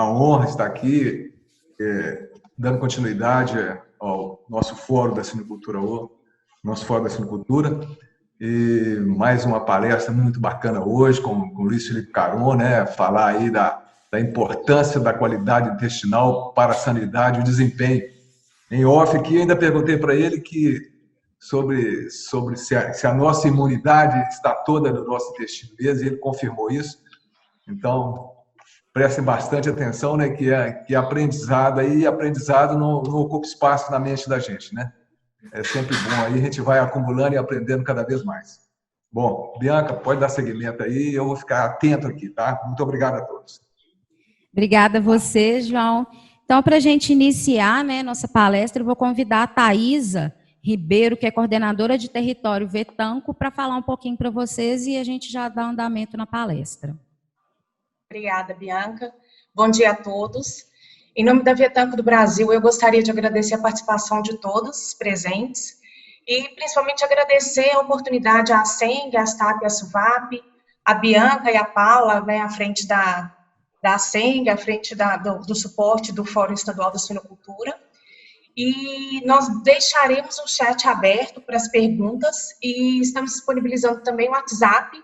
uma honra estar aqui, dando continuidade ao nosso Fórum da Sinocultura, e mais uma palestra muito bacana hoje com o Luiz Felipe Caron, né? Falar aí da importância da qualidade intestinal para a sanidade e o desempenho. Em off aqui, ainda perguntei para ele sobre se a nossa imunidade está toda no nosso intestino mesmo, e ele confirmou isso. Então, prestem bastante atenção, né? Que aprendizado aí, aprendizado não ocupa espaço na mente da gente, né? É sempre bom aí, a gente vai acumulando e aprendendo cada vez mais. Bom, Bianca, pode dar seguimento aí, eu vou ficar atento aqui, tá? Muito obrigado a todos. Obrigada a você, João. Então, para a gente iniciar, né, nossa palestra, eu vou convidar a Thaisa Ribeiro, que é coordenadora de território Vetanco, para falar um pouquinho para vocês e a gente já dá andamento na palestra. Obrigada, Bianca. Bom dia a todos. Em nome da Vetanco do Brasil, eu gostaria de agradecer a participação de todos presentes e principalmente agradecer a oportunidade à SENG, à STAP e à SUVAP, a Bianca e a Paula, né, à frente da SENG, à frente do suporte do Fórum Estadual da Suinocultura. E nós deixaremos o chat aberto para as perguntas e estamos disponibilizando também o WhatsApp.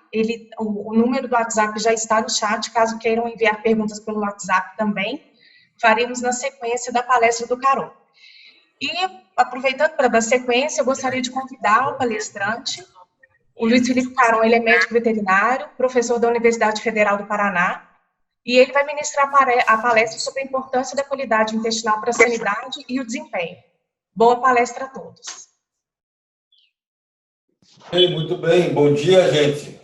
O número do WhatsApp já está no chat, caso queiram enviar perguntas pelo WhatsApp também. Faremos na sequência da palestra do Caron. E, aproveitando para dar sequência, eu gostaria de convidar o palestrante, o Luiz Felipe Caron. Ele é médico veterinário, professor da Universidade Federal do Paraná, e ele vai ministrar a palestra sobre a importância da qualidade intestinal para a sanidade e o desempenho. Boa palestra a todos. Muito bem, bom dia, gente.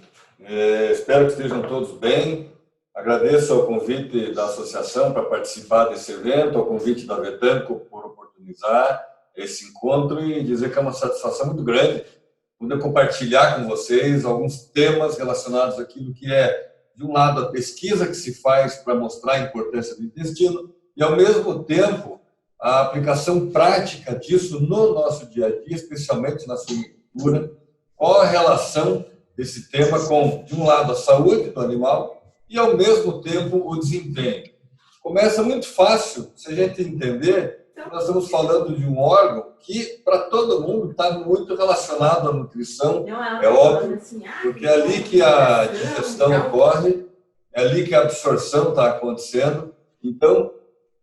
Espero que estejam todos bem. Agradeço ao convite da associação para participar desse evento, ao convite da Vetanco por oportunizar esse encontro e dizer que é uma satisfação muito grande poder compartilhar com vocês alguns temas relacionados àquilo que é, de um lado, a pesquisa que se faz para mostrar a importância do intestino e, ao mesmo tempo, a aplicação prática disso no nosso dia a dia, especialmente na suinocultura. Qual a relação desse tema com, de um lado, a saúde do animal e, ao mesmo tempo, o desempenho. Começa muito fácil se a gente entender que nós estamos falando de um órgão que, para todo mundo, está muito relacionado à nutrição, é óbvio, porque é ali que a digestão ocorre, é ali que a absorção está acontecendo. Então,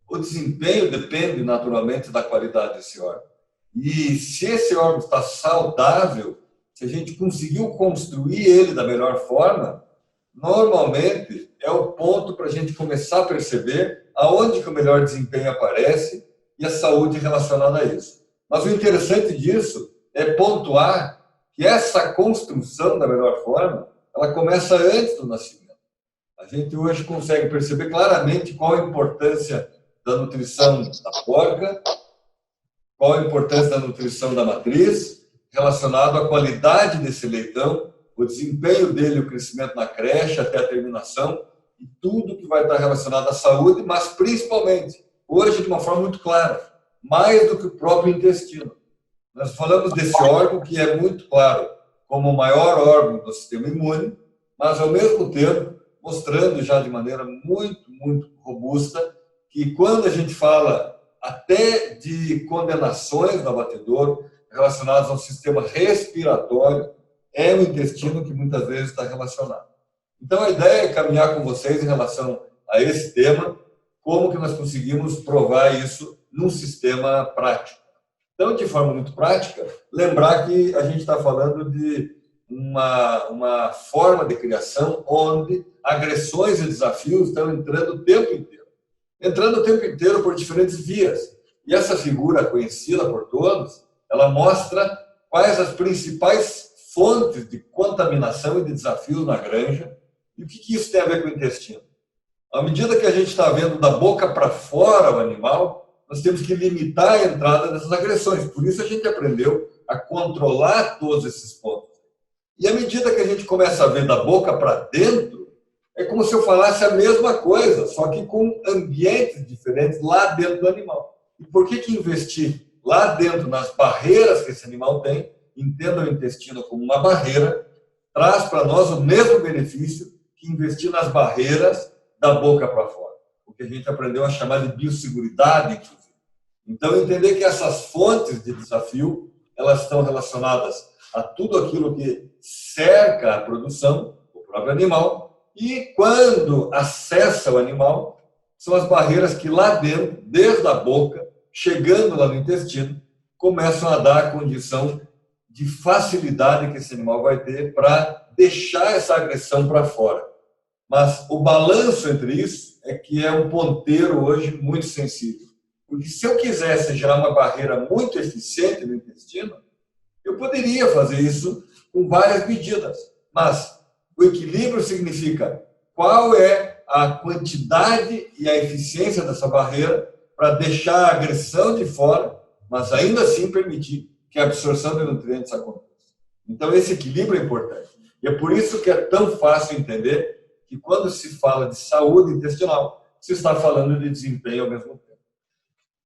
o desempenho depende, naturalmente, da qualidade desse órgão. E se esse órgão está saudável, se a gente conseguiu construir ele da melhor forma, normalmente é o ponto para a gente começar a perceber aonde que o melhor desempenho aparece e a saúde relacionada a isso. Mas o interessante disso é pontuar que essa construção da melhor forma, ela começa antes do nascimento. A gente hoje consegue perceber claramente qual a importância da nutrição da porca, qual a importância da nutrição da matriz, relacionado à qualidade desse leitão, o desempenho dele, o crescimento na creche, até a terminação, e tudo que vai estar relacionado à saúde, mas principalmente, hoje, de uma forma muito clara, mais do que o próprio intestino. Nós falamos desse órgão que é muito claro como o maior órgão do sistema imune, mas, ao mesmo tempo, mostrando já de maneira muito, muito robusta que quando a gente fala até de condenações do abatedouro relacionadas ao sistema respiratório, é o intestino que muitas vezes está relacionado. Então, a ideia é caminhar com vocês em relação a esse tema, como que nós conseguimos provar isso num sistema prático. Então, de forma muito prática, lembrar que a gente está falando de uma forma de criação onde agressões e desafios estão entrando o tempo inteiro. Entrando o tempo inteiro por diferentes vias. E essa figura conhecida por todos, ela mostra quais as principais fontes de contaminação e de desafios na granja. E o que isso tem a ver com o intestino? À medida que a gente está vendo da boca para fora o animal, nós temos que limitar a entrada dessas agressões. Por isso a gente aprendeu a controlar todos esses pontos. E à medida que a gente começa a ver da boca para dentro, é como se eu falasse a mesma coisa, só que com ambientes diferentes lá dentro do animal. E por que investir lá dentro, nas barreiras que esse animal tem, entenda o intestino como uma barreira, traz para nós o mesmo benefício que investir nas barreiras da boca para fora. o que a gente aprendeu a chamar de biosseguridade, inclusive. Então, entender que essas fontes de desafio, elas estão relacionadas a tudo aquilo que cerca a produção, o próprio animal, e quando acessa o animal, são as barreiras que lá dentro, desde a boca, chegando lá no intestino, começam a dar a condição de facilidade que esse animal vai ter para deixar essa agressão para fora. Mas o balanço entre isso é que é um ponteiro hoje muito sensível. Porque se eu quisesse gerar uma barreira muito eficiente no intestino, eu poderia fazer isso com várias medidas. Mas o equilíbrio significa qual é a quantidade e a eficiência dessa barreira para deixar a agressão de fora, mas ainda assim permitir que a absorção de nutrientes aconteça. Então, esse equilíbrio é importante. E é por isso que é tão fácil entender que quando se fala de saúde intestinal, se está falando de desempenho ao mesmo tempo.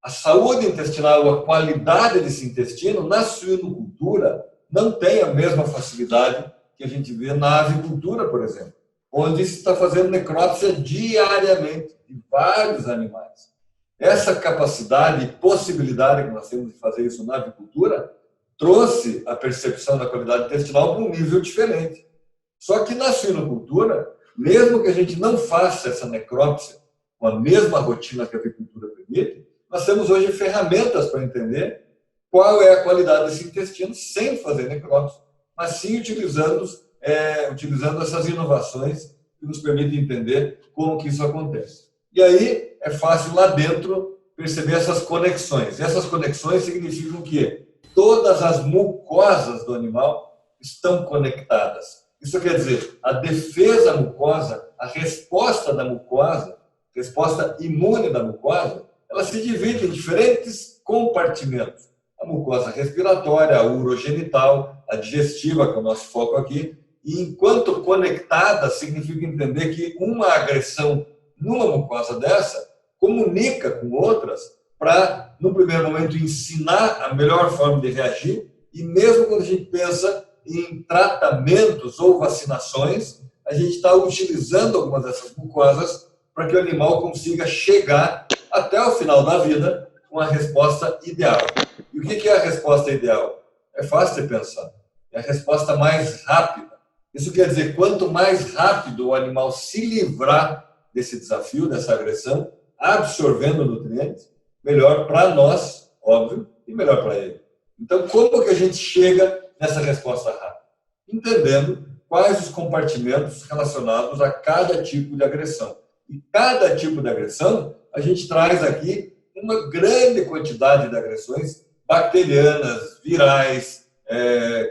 A saúde intestinal, a qualidade desse intestino, na suinocultura, não tem a mesma facilidade que a gente vê na avicultura, por exemplo, onde se está fazendo necrópsia diariamente de vários animais. Essa capacidade e possibilidade que nós temos de fazer isso na avicultura trouxe a percepção da qualidade intestinal para um nível diferente. Só que na suinocultura, mesmo que a gente não faça essa necrópsia com a mesma rotina que a avicultura permite, nós temos hoje ferramentas para entender qual é a qualidade desse intestino sem fazer necrópsia, mas sim utilizando essas inovações que nos permitem entender como que isso acontece. E aí é fácil lá dentro perceber essas conexões. E essas conexões significam que todas as mucosas do animal estão conectadas. Isso quer dizer, a defesa mucosa, a resposta da mucosa, resposta imune da mucosa, ela se divide em diferentes compartimentos. A mucosa respiratória, a urogenital, a digestiva, que é o nosso foco aqui, e enquanto conectada, significa entender que uma agressão numa mucosa dessa comunica com outras para, no primeiro momento, ensinar a melhor forma de reagir, e mesmo quando a gente pensa em tratamentos ou vacinações, a gente está utilizando algumas dessas mucosas para que o animal consiga chegar até o final da vida com a resposta ideal. E o que é a resposta ideal? É fácil de pensar. É a resposta mais rápida. Isso quer dizer, quanto mais rápido o animal se livrar desse desafio, dessa agressão, absorvendo nutrientes, melhor para nós, óbvio, e melhor para ele. Então, como que a gente chega nessa resposta rápida? Entendendo quais os compartimentos relacionados a cada tipo de agressão. E cada tipo de agressão, a gente traz aqui uma grande quantidade de agressões bacterianas, virais,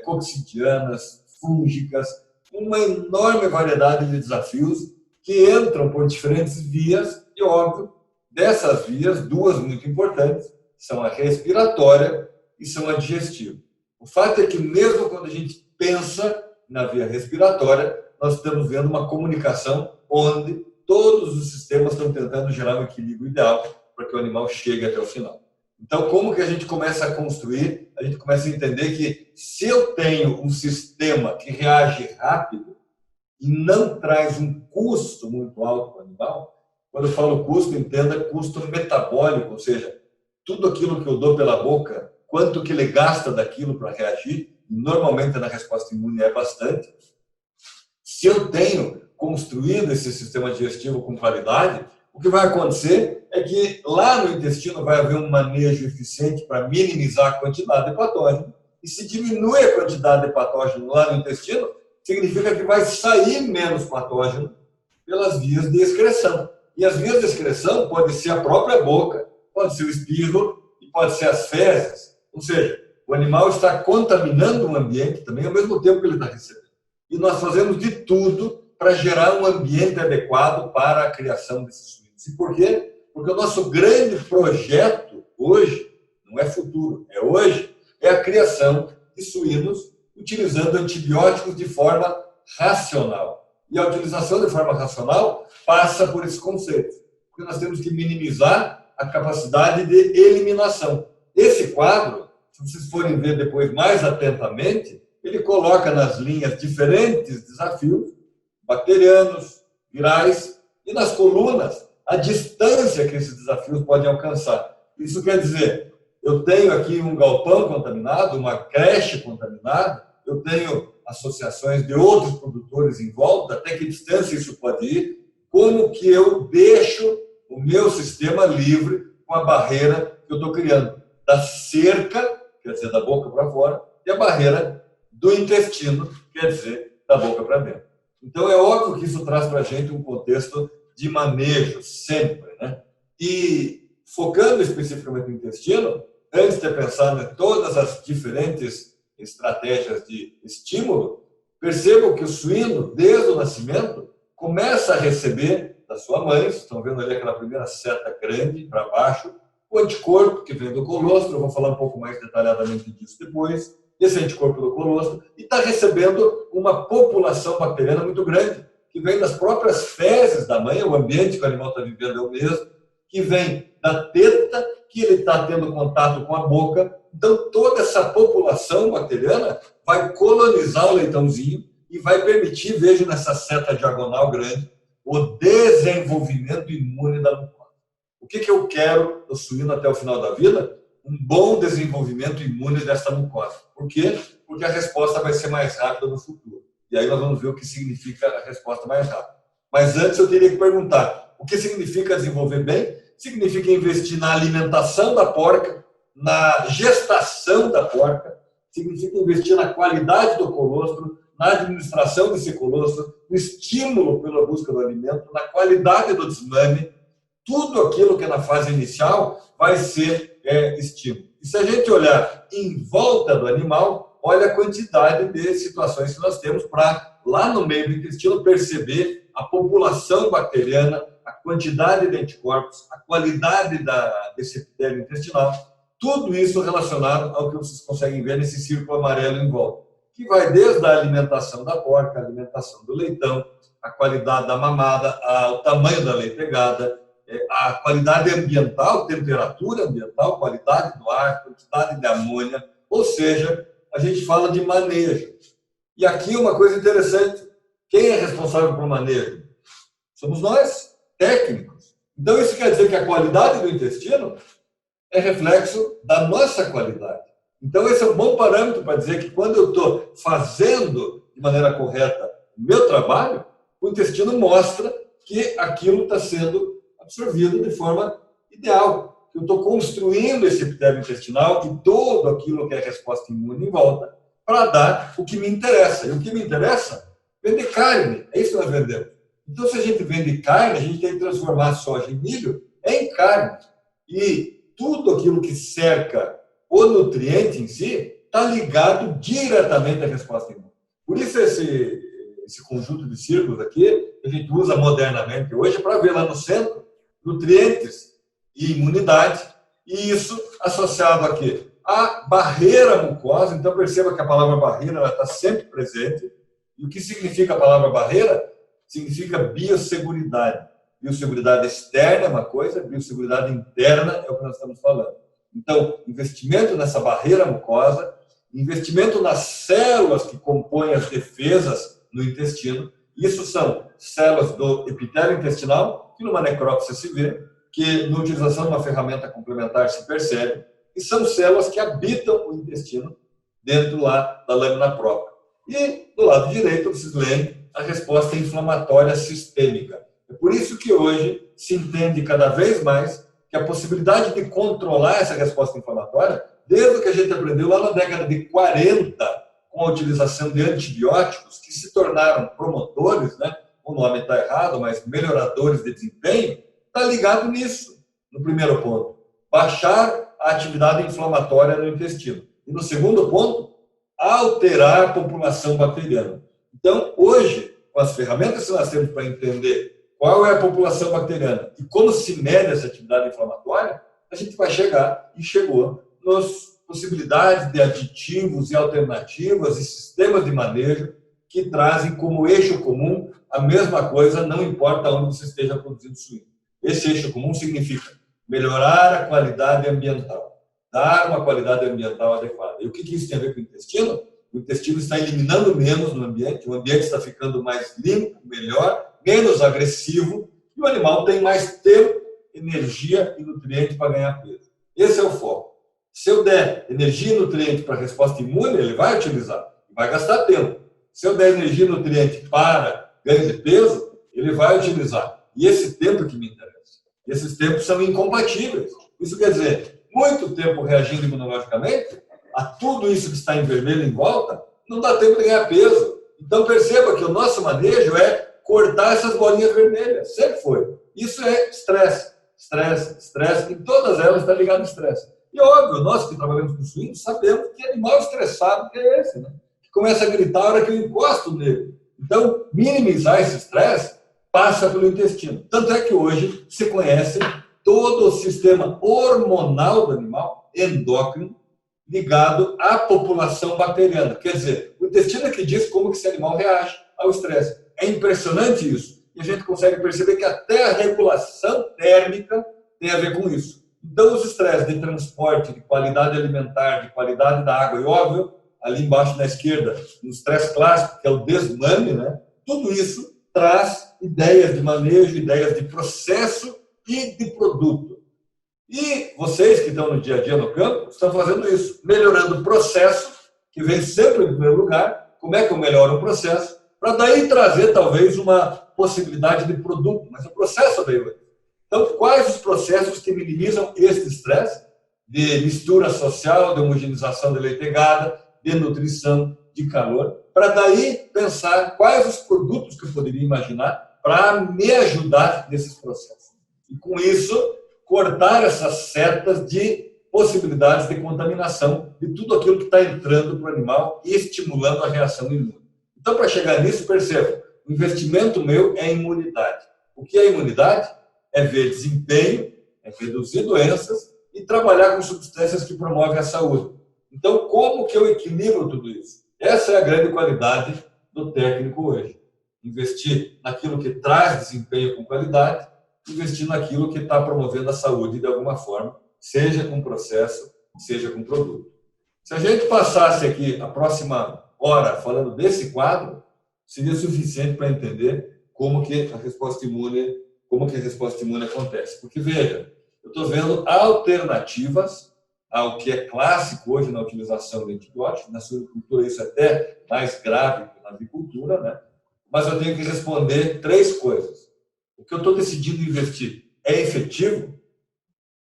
coccidianas, fúngicas, uma enorme variedade de desafios que entram por diferentes vias e, óbvio, dessas vias, duas muito importantes, são a respiratória e são a digestiva. O fato é que mesmo quando a gente pensa na via respiratória, nós estamos vendo uma comunicação onde todos os sistemas estão tentando gerar um equilíbrio ideal para que o animal chegue até o final. Então, como que a gente começa a construir? A gente começa a entender que se eu tenho um sistema que reage rápido e não traz um custo muito alto para o animal, quando eu falo custo, entenda custo metabólico, ou seja, tudo aquilo que eu dou pela boca, quanto que ele gasta daquilo para reagir, normalmente na resposta imune é bastante. Se eu tenho construído esse sistema digestivo com qualidade, o que vai acontecer é que lá no intestino vai haver um manejo eficiente para minimizar a quantidade de patógeno. E se diminui a quantidade de patógeno lá no intestino, significa que vai sair menos patógeno pelas vias de excreção. E as vias de excreção podem ser a própria boca, pode ser o espirro e pode ser as fezes. Ou seja, o animal está contaminando o ambiente também ao mesmo tempo que ele está recebendo. E nós fazemos de tudo para gerar um ambiente adequado para a criação desses suínos. E por quê? Porque o nosso grande projeto hoje, não é futuro, é hoje, é a criação de suínos utilizando antibióticos de forma racional. E a utilização de forma racional passa por esse conceito, porque nós temos que minimizar a capacidade de eliminação. Esse quadro, se vocês forem ver depois mais atentamente, ele coloca nas linhas diferentes desafios, bacterianos, virais, e nas colunas a distância que esses desafios podem alcançar. Isso quer dizer, eu tenho aqui um galpão contaminado, uma creche contaminada, eu tenho associações de outros produtores em volta, até que distância isso pode ir, como que eu deixo o meu sistema livre com a barreira que eu estou criando, da cerca, quer dizer, da boca para fora, e a barreira do intestino, quer dizer, da boca para dentro. Então, é óbvio que isso traz para a gente um contexto de manejo, sempre, né? E, focando especificamente no intestino, antes de pensar em todas as diferentes estratégias de estímulo, percebam que o suíno, desde o nascimento, começa a receber da sua mãe, estão vendo ali aquela primeira seta grande para baixo, o anticorpo que vem do colostro, eu vou falar um pouco mais detalhadamente disso depois, esse anticorpo do colostro, e está recebendo uma população bacteriana muito grande, que vem das próprias fezes da mãe, o ambiente que o animal está vivendo é o mesmo, que vem da teta, que ele está tendo contato com a boca. Então, toda essa população bacteriana vai colonizar o leitãozinho e vai permitir, veja nessa seta diagonal grande, o desenvolvimento imune da mucosa. O que eu quero do suíno até o final da vida? Um bom desenvolvimento imune dessa mucosa. Por quê? Porque a resposta vai ser mais rápida no futuro. E aí nós vamos ver o que significa a resposta mais rápida. Mas antes eu teria que perguntar, o que significa desenvolver bem? Significa investir na alimentação da porca, na gestação da porca, significa investir na qualidade do colostro, na administração desse colostro, no estímulo pela busca do alimento, na qualidade do desmame. Tudo aquilo que é na fase inicial vai ser estímulo. E se a gente olhar em volta do animal, olha a quantidade de situações que nós temos para, lá no meio do intestino, perceber a população bacteriana, a quantidade de anticorpos, a qualidade desse epitélio intestinal, tudo isso relacionado ao que vocês conseguem ver nesse círculo amarelo em volta, que vai desde a alimentação da porca, a alimentação do leitão, a qualidade da mamada, o tamanho da leitegada, a qualidade ambiental, temperatura ambiental, qualidade do ar, quantidade de amônia, ou seja, a gente fala de manejo. E aqui uma coisa interessante, quem é responsável pelo manejo? Somos nós, técnicos. Então isso quer dizer que a qualidade do intestino é reflexo da nossa qualidade. Então esse é um bom parâmetro para dizer que quando eu estou fazendo de maneira correta o meu trabalho, o intestino mostra que aquilo está sendo absorvido de forma ideal. Eu estou construindo esse epitélio intestinal e todo aquilo que é resposta imune em volta para dar o que me interessa. E o que me interessa? Vender carne. É isso que nós vendemos. Então, se a gente vende carne, a gente tem que transformar soja e milho em carne. E tudo aquilo que cerca o nutriente em si está ligado diretamente à resposta imune. Por isso, esse conjunto de círculos aqui, a gente usa modernamente hoje para ver lá no centro nutrientes e imunidade, e isso associado aqui à barreira mucosa. Então, perceba que a palavra barreira está sempre presente. E o que significa a palavra barreira? Significa biosseguridade. Biosseguridade externa é uma coisa, biosseguridade interna é o que nós estamos falando. Então, investimento nessa barreira mucosa, investimento nas células que compõem as defesas no intestino. Isso são células do epitélio intestinal, que numa necrópsia se vê, que na utilização de uma ferramenta complementar se percebe, e são células que habitam o intestino dentro lá da lâmina própria. E do lado direito vocês leem a resposta inflamatória sistêmica. É por isso que hoje se entende cada vez mais que a possibilidade de controlar essa resposta inflamatória, desde o que a gente aprendeu lá na década de 40, com a utilização de antibióticos, que se tornaram promotores, né? O nome está errado, mas melhoradores de desempenho, está ligado nisso, no primeiro ponto. Baixar a atividade inflamatória no intestino. E no segundo ponto, alterar a população bacteriana. Então, hoje, com as ferramentas que nós temos para entender qual é a população bacteriana e como se mede essa atividade inflamatória, a gente vai chegar, e chegou, nas possibilidades de aditivos e alternativas e sistemas de manejo que trazem como eixo comum a mesma coisa, não importa onde você esteja produzindo suíno. Esse eixo comum significa melhorar a qualidade ambiental, dar uma qualidade ambiental adequada. E o que isso tem a ver com o intestino? O intestino está eliminando menos no ambiente, o ambiente está ficando mais limpo, melhor, menos agressivo, e o animal tem mais tempo, energia e nutriente para ganhar peso. Esse é o foco. Se eu der energia e nutriente para a resposta imune, ele vai utilizar, vai gastar tempo. Se eu der energia e nutriente para ganho de peso, ele vai utilizar. E esse tempo que me interessa. Esses tempos são incompatíveis. Isso quer dizer, muito tempo reagindo imunologicamente a tudo isso que está em vermelho em volta, não dá tempo de ganhar peso. Então perceba que o nosso manejo é cortar essas bolinhas vermelhas. Sempre foi. Isso é estresse. Estresse, estresse. Em todas elas está ligado ao estresse. E óbvio, nós que trabalhamos com suínos sabemos que animal estressado que é esse, né? Que começa a gritar a hora que eu encosto nele. Então, minimizar esse estresse passa pelo intestino. Tanto é que hoje se conhece todo o sistema hormonal do animal, endócrino, ligado à população bacteriana. Quer dizer, o intestino é que diz como que esse animal reage ao estresse. É impressionante isso. E a gente consegue perceber que até a regulação térmica tem a ver com isso. Então, os estresses de transporte, de qualidade alimentar, de qualidade da água, e óbvio, ali embaixo na esquerda, no estresse clássico, que é o desmame, né? Tudo isso traz ideias de manejo, ideias de processo e de produto. E vocês que estão no dia a dia no campo estão fazendo isso, melhorando o processo, que vem sempre em primeiro lugar. Como é que eu melhoro o processo? Para daí trazer talvez uma possibilidade de produto, mas o processo veio aí. Então, quais os processos que minimizam esse estresse de mistura social, de homogeneização de leitegada, de nutrição, de calor, para daí pensar quais os produtos que eu poderia imaginar para me ajudar nesses processos. E com isso, cortar essas setas de possibilidades de contaminação de tudo aquilo que está entrando para o animal e estimulando a reação imune. Então, para chegar nisso, perceba, o investimento meu é em imunidade. O que é imunidade? É ver desempenho, é reduzir doenças e trabalhar com substâncias que promovem a saúde. Então, como que eu equilibro tudo isso? Essa é a grande qualidade do técnico hoje. Investir naquilo que traz desempenho com qualidade, investir naquilo que está promovendo a saúde de alguma forma, seja com processo, seja com produto. Se a gente passasse aqui a próxima hora falando desse quadro, seria suficiente para entender como que a resposta imune acontece. Porque, veja, eu estou vendo alternativas ao que é clássico hoje na utilização de antibióticos. Na suinocultura isso é até mais grave que na avicultura, né? Mas eu tenho que responder 3 coisas. O que eu estou decidindo investir é efetivo?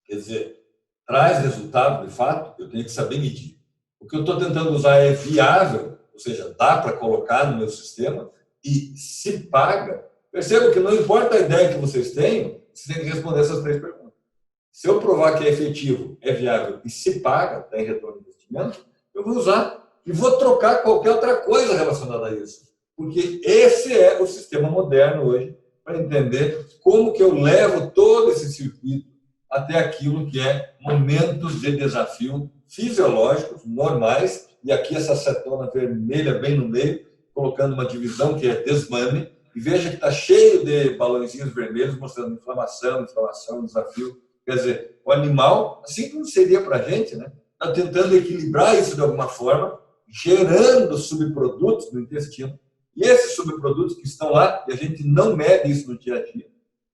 Quer dizer, traz resultado de fato? Eu tenho que saber medir. O que eu estou tentando usar é viável, ou seja, dá para colocar no meu sistema e se paga. Perceba que não importa a ideia que vocês tenham, vocês têm que responder essas 3 perguntas. Se eu provar que é efetivo, é viável e se paga, tem retorno de investimento, eu vou usar e vou trocar qualquer outra coisa relacionada a isso. Porque esse é o sistema moderno hoje para entender como que eu levo todo esse circuito até aquilo que é momentos de desafio fisiológicos, normais, e aqui essa cetona vermelha bem no meio, colocando uma divisão que é desmame, e veja que está cheio de balãozinhos vermelhos mostrando inflamação, desafio. Quer dizer, o animal, assim como seria para a gente, né, está tentando equilibrar isso de alguma forma, gerando subprodutos no intestino. E esses subprodutos que estão lá, e a gente não mede isso no dia a dia,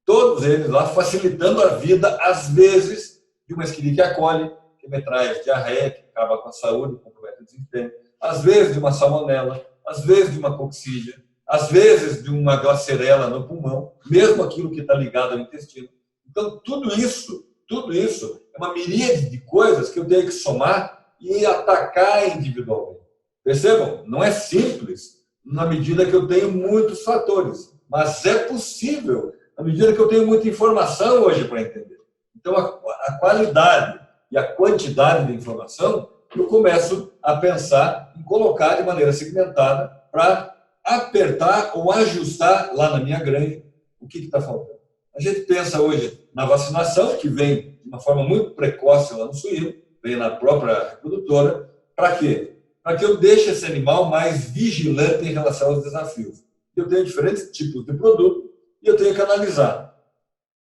todos eles lá facilitando a vida, às vezes, de uma Escherichia coli, que me traz diarreia, que acaba com a saúde, compromete o desempenho, às vezes de uma salmonela, às vezes de uma coxídea, às vezes de uma glacerela no pulmão, mesmo aquilo que está ligado ao intestino. Então, tudo isso é uma miríade de coisas que eu tenho que somar e atacar individualmente. Percebam? Não é simples na medida que eu tenho muitos fatores, mas é possível na medida que eu tenho muita informação hoje para entender. Então, a qualidade e a quantidade de informação, eu começo a pensar em colocar de maneira segmentada para apertar ou ajustar lá na minha granja o que está faltando. A gente pensa hoje na vacinação, que vem de uma forma muito precoce lá no suíno, vem na própria reprodutora. Para quê? Para que eu deixe esse animal mais vigilante em relação aos desafios. Eu tenho diferentes tipos de produto e eu tenho que analisar.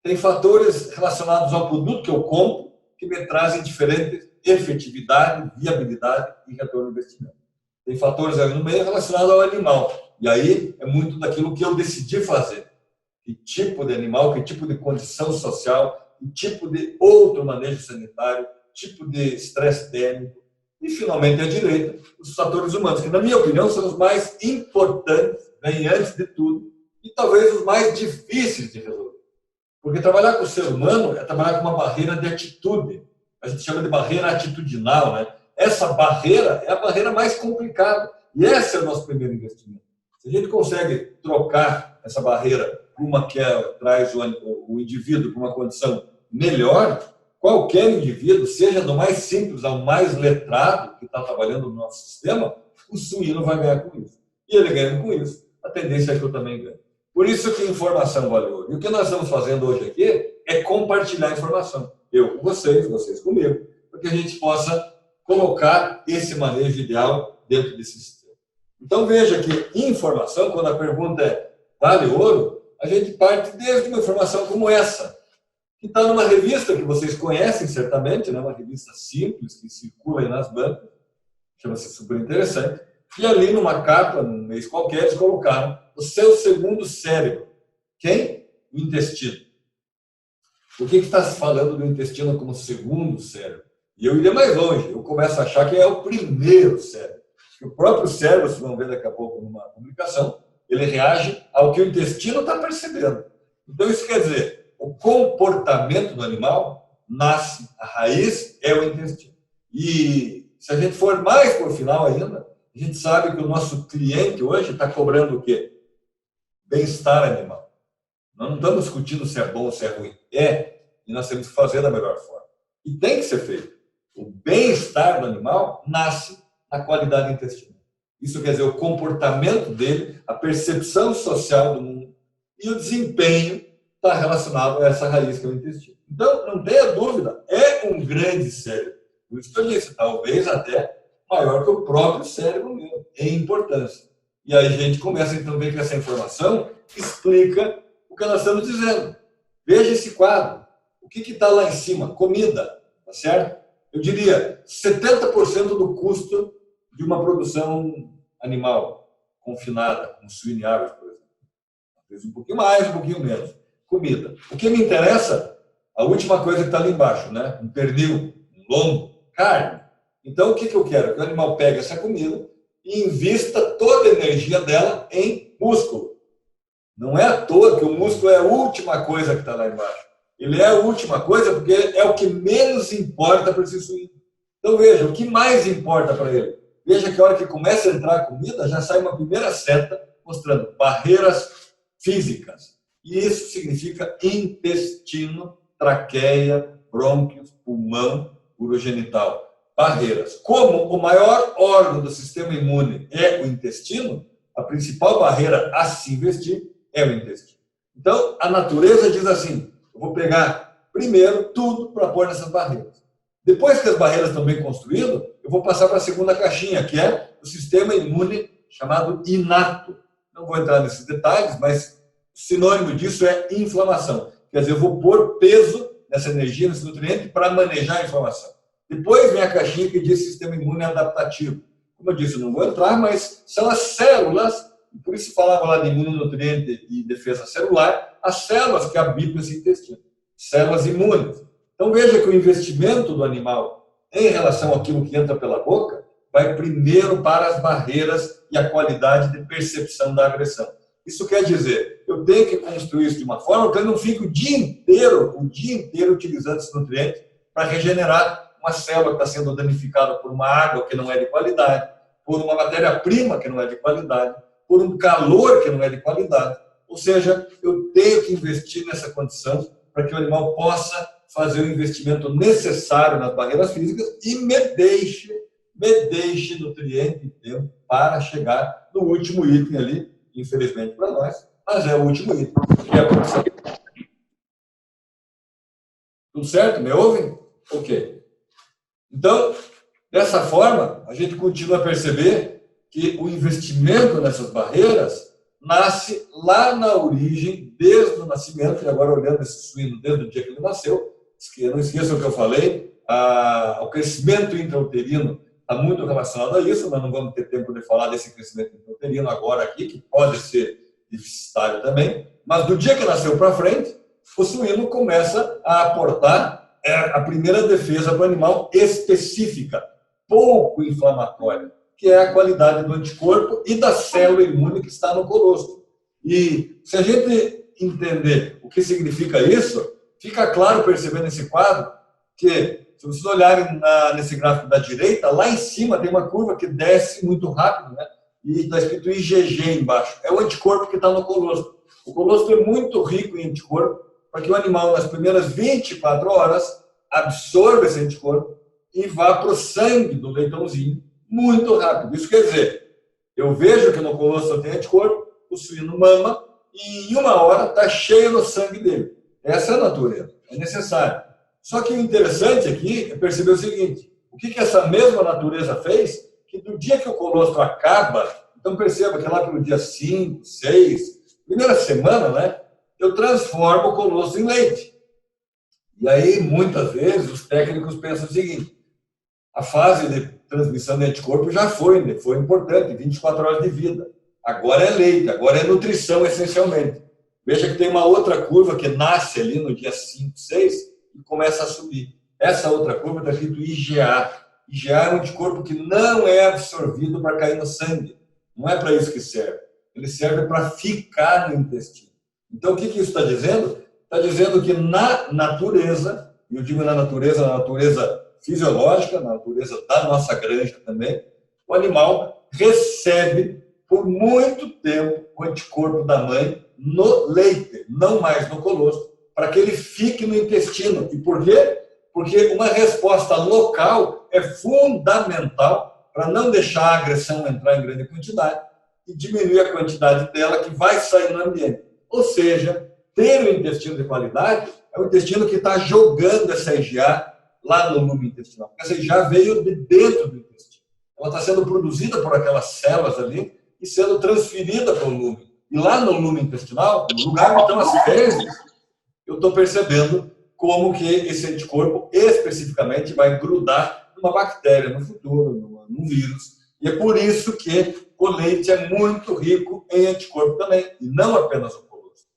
Tem fatores relacionados ao produto que eu compro que me trazem diferentes efetividade, viabilidade e retorno do investimento. Tem fatores ali no meio relacionados ao animal. E aí é muito daquilo que eu decidi fazer. que tipo de animal, que tipo de condição social, que tipo de outro manejo sanitário, tipo de estresse térmico. E, finalmente, a direita, os fatores humanos, que, na minha opinião, são os mais importantes, vêm antes de tudo, e talvez os mais difíceis de resolver. Porque trabalhar com o ser humano é trabalhar com uma barreira de atitude. A gente chama de barreira atitudinal, né? Essa barreira é a barreira mais complicada. E esse é o nosso primeiro investimento. Se a gente consegue trocar essa barreira por uma que traz o indivíduo para uma condição melhor, qualquer indivíduo, seja do mais simples ao mais letrado que está trabalhando no nosso sistema, o suíno vai ganhar com isso. E ele ganha com isso, a tendência é que eu também ganhe. Por isso que informação vale ouro. E o que nós estamos fazendo hoje aqui é compartilhar informação. Eu com vocês, vocês comigo, para que a gente possa colocar esse manejo ideal dentro desse sistema. Então veja que informação, quando a pergunta é vale ouro, a gente parte desde uma informação como essa, que está numa revista que vocês conhecem certamente, né? Uma revista simples que circula aí nas bancas, chama-se Super Interessante, e ali numa capa, num mês qualquer, eles colocaram o seu segundo cérebro. Quem? O intestino. Por que está se falando do intestino como segundo cérebro? E eu iria mais longe, eu começo a achar que é o primeiro cérebro. O próprio cérebro, vocês vão ver daqui a pouco numa publicação, ele reage ao que o intestino está percebendo. Então isso quer dizer, o comportamento do animal nasce, a raiz é o intestino. E se a gente for mais por final ainda, a gente sabe que o nosso cliente hoje está cobrando o quê? Bem-estar animal. Nós não estamos discutindo se é bom ou se é ruim. É, e nós temos que fazer da melhor forma. E tem que ser feito. O bem-estar do animal nasce na qualidade intestinal. Isso quer dizer, o comportamento dele, a percepção social do mundo e o desempenho está relacionado a essa raiz que é o intestino. Então, não tenha dúvida, é um grande cérebro. Por isso que eu disse, talvez até maior que o próprio cérebro mesmo, em importância. E aí a gente começa então a ver que essa informação explica o que nós estamos dizendo. Veja esse quadro. O que está lá em cima? Comida, tá certo? Eu diria 70% do custo de uma produção animal confinada, como suíno e aves, por exemplo. Às vezes um pouquinho mais, um pouquinho menos. Comida. O que me interessa, a última coisa que está ali embaixo, né? Um pernil, um lombo, carne. Então, o que eu quero? Que o animal pegue essa comida e invista toda a energia dela em músculo. Não é à toa que o músculo é a última coisa que está lá embaixo. Ele é a última coisa porque é o que menos importa para esse suíno. Então, veja, o que mais importa para ele? Veja que a hora que começa a entrar a comida, já sai uma primeira seta mostrando barreiras físicas. E isso significa intestino, traqueia, brônquios, pulmão, urogenital. Barreiras. Como o maior órgão do sistema imune é o intestino, a principal barreira a se investir é o intestino. Então, a natureza diz assim, eu vou pegar primeiro tudo para pôr nessas barreiras. Depois que as barreiras estão bem construídas, eu vou passar para a segunda caixinha, que é o sistema imune chamado inato. Não vou entrar nesses detalhes, mas o sinônimo disso é inflamação. Quer dizer, eu vou pôr peso nessa energia, nesse nutriente, para manejar a inflamação. Depois vem a caixinha que diz sistema imune adaptativo. Como eu disse, eu não vou entrar, mas são as células, por isso falava lá de imunonutriente e defesa celular, as células que habitam esse intestino, células imunes. Então veja que o investimento do animal em relação àquilo que entra pela boca vai primeiro para as barreiras e a qualidade de percepção da agressão. Isso quer dizer, eu tenho que construir isso de uma forma que eu não fique o dia inteiro utilizando esse nutriente para regenerar uma célula que está sendo danificada por uma água que não é de qualidade, por uma matéria-prima que não é de qualidade, por um calor que não é de qualidade. Ou seja, eu tenho que investir nessa condição para que o animal possa fazer o investimento necessário nas barreiras físicas e me deixe nutriente e tempo para chegar no último item ali, infelizmente para nós, mas é o último item, que é a produção. Tudo certo? Me ouvem? Ok. Então, dessa forma, a gente continua a perceber que o investimento nessas barreiras nasce lá na origem, desde o nascimento, e agora olhando esse suíno desde o dia que ele nasceu, não esqueçam o que eu falei, o crescimento intrauterino está muito relacionado a isso, nós não vamos ter tempo de falar desse crescimento intrauterino agora aqui, que pode ser deficitário também, mas do dia que nasceu para frente, o suíno começa a aportar a primeira defesa para o animal específica, pouco inflamatória, que é a qualidade do anticorpo e da célula imune que está no colostro. E se a gente entender o que significa isso, fica claro, percebendo esse quadro, que se vocês olharem nesse gráfico da direita, lá em cima tem uma curva que desce muito rápido, né? E está escrito IgG embaixo. É o anticorpo que está no colostro. O colostro é muito rico em anticorpo, para que o animal, nas primeiras 24 horas, absorva esse anticorpo e vá para o sangue do leitãozinho muito rápido. Isso quer dizer, eu vejo que no colostro tem anticorpo, o suíno mama, e em 1 hora está cheio no sangue dele. Essa é a natureza, é necessário. Só que o interessante aqui é perceber o seguinte, o que essa mesma natureza fez, que do dia que o colostro acaba, então perceba que lá pelo dia 5, 6, primeira semana, né, eu transformo o colostro em leite. E aí, muitas vezes, os técnicos pensam o seguinte, a fase de transmissão de anticorpo já foi importante, 24 horas de vida. Agora é leite, agora é nutrição, essencialmente. Veja que tem uma outra curva que nasce ali no dia 5, 6 e começa a subir. Essa outra curva está escrito IgA. IgA é um anticorpo que não é absorvido para cair no sangue. Não é para isso que serve. Ele serve para ficar no intestino. Então, o que isso está dizendo? Está dizendo que na natureza, eu digo na natureza fisiológica, na natureza da nossa granja também, o animal recebe por muito tempo o anticorpo da mãe no leite, não mais no colostro, para que ele fique no intestino. E por quê? Porque uma resposta local é fundamental para não deixar a agressão entrar em grande quantidade e diminuir a quantidade dela que vai sair no ambiente. Ou seja, ter um intestino de qualidade é um intestino que está jogando essa IgA lá no lume intestinal. Essa IgA veio de dentro do intestino. Ela está sendo produzida por aquelas células ali e sendo transferida para o lume. E lá no lume intestinal, no lugar onde estão as fezes, eu estou percebendo como que esse anticorpo especificamente vai grudar numa bactéria no futuro, num vírus. E é por isso que o leite é muito rico em anticorpo também, e não apenas o colostro.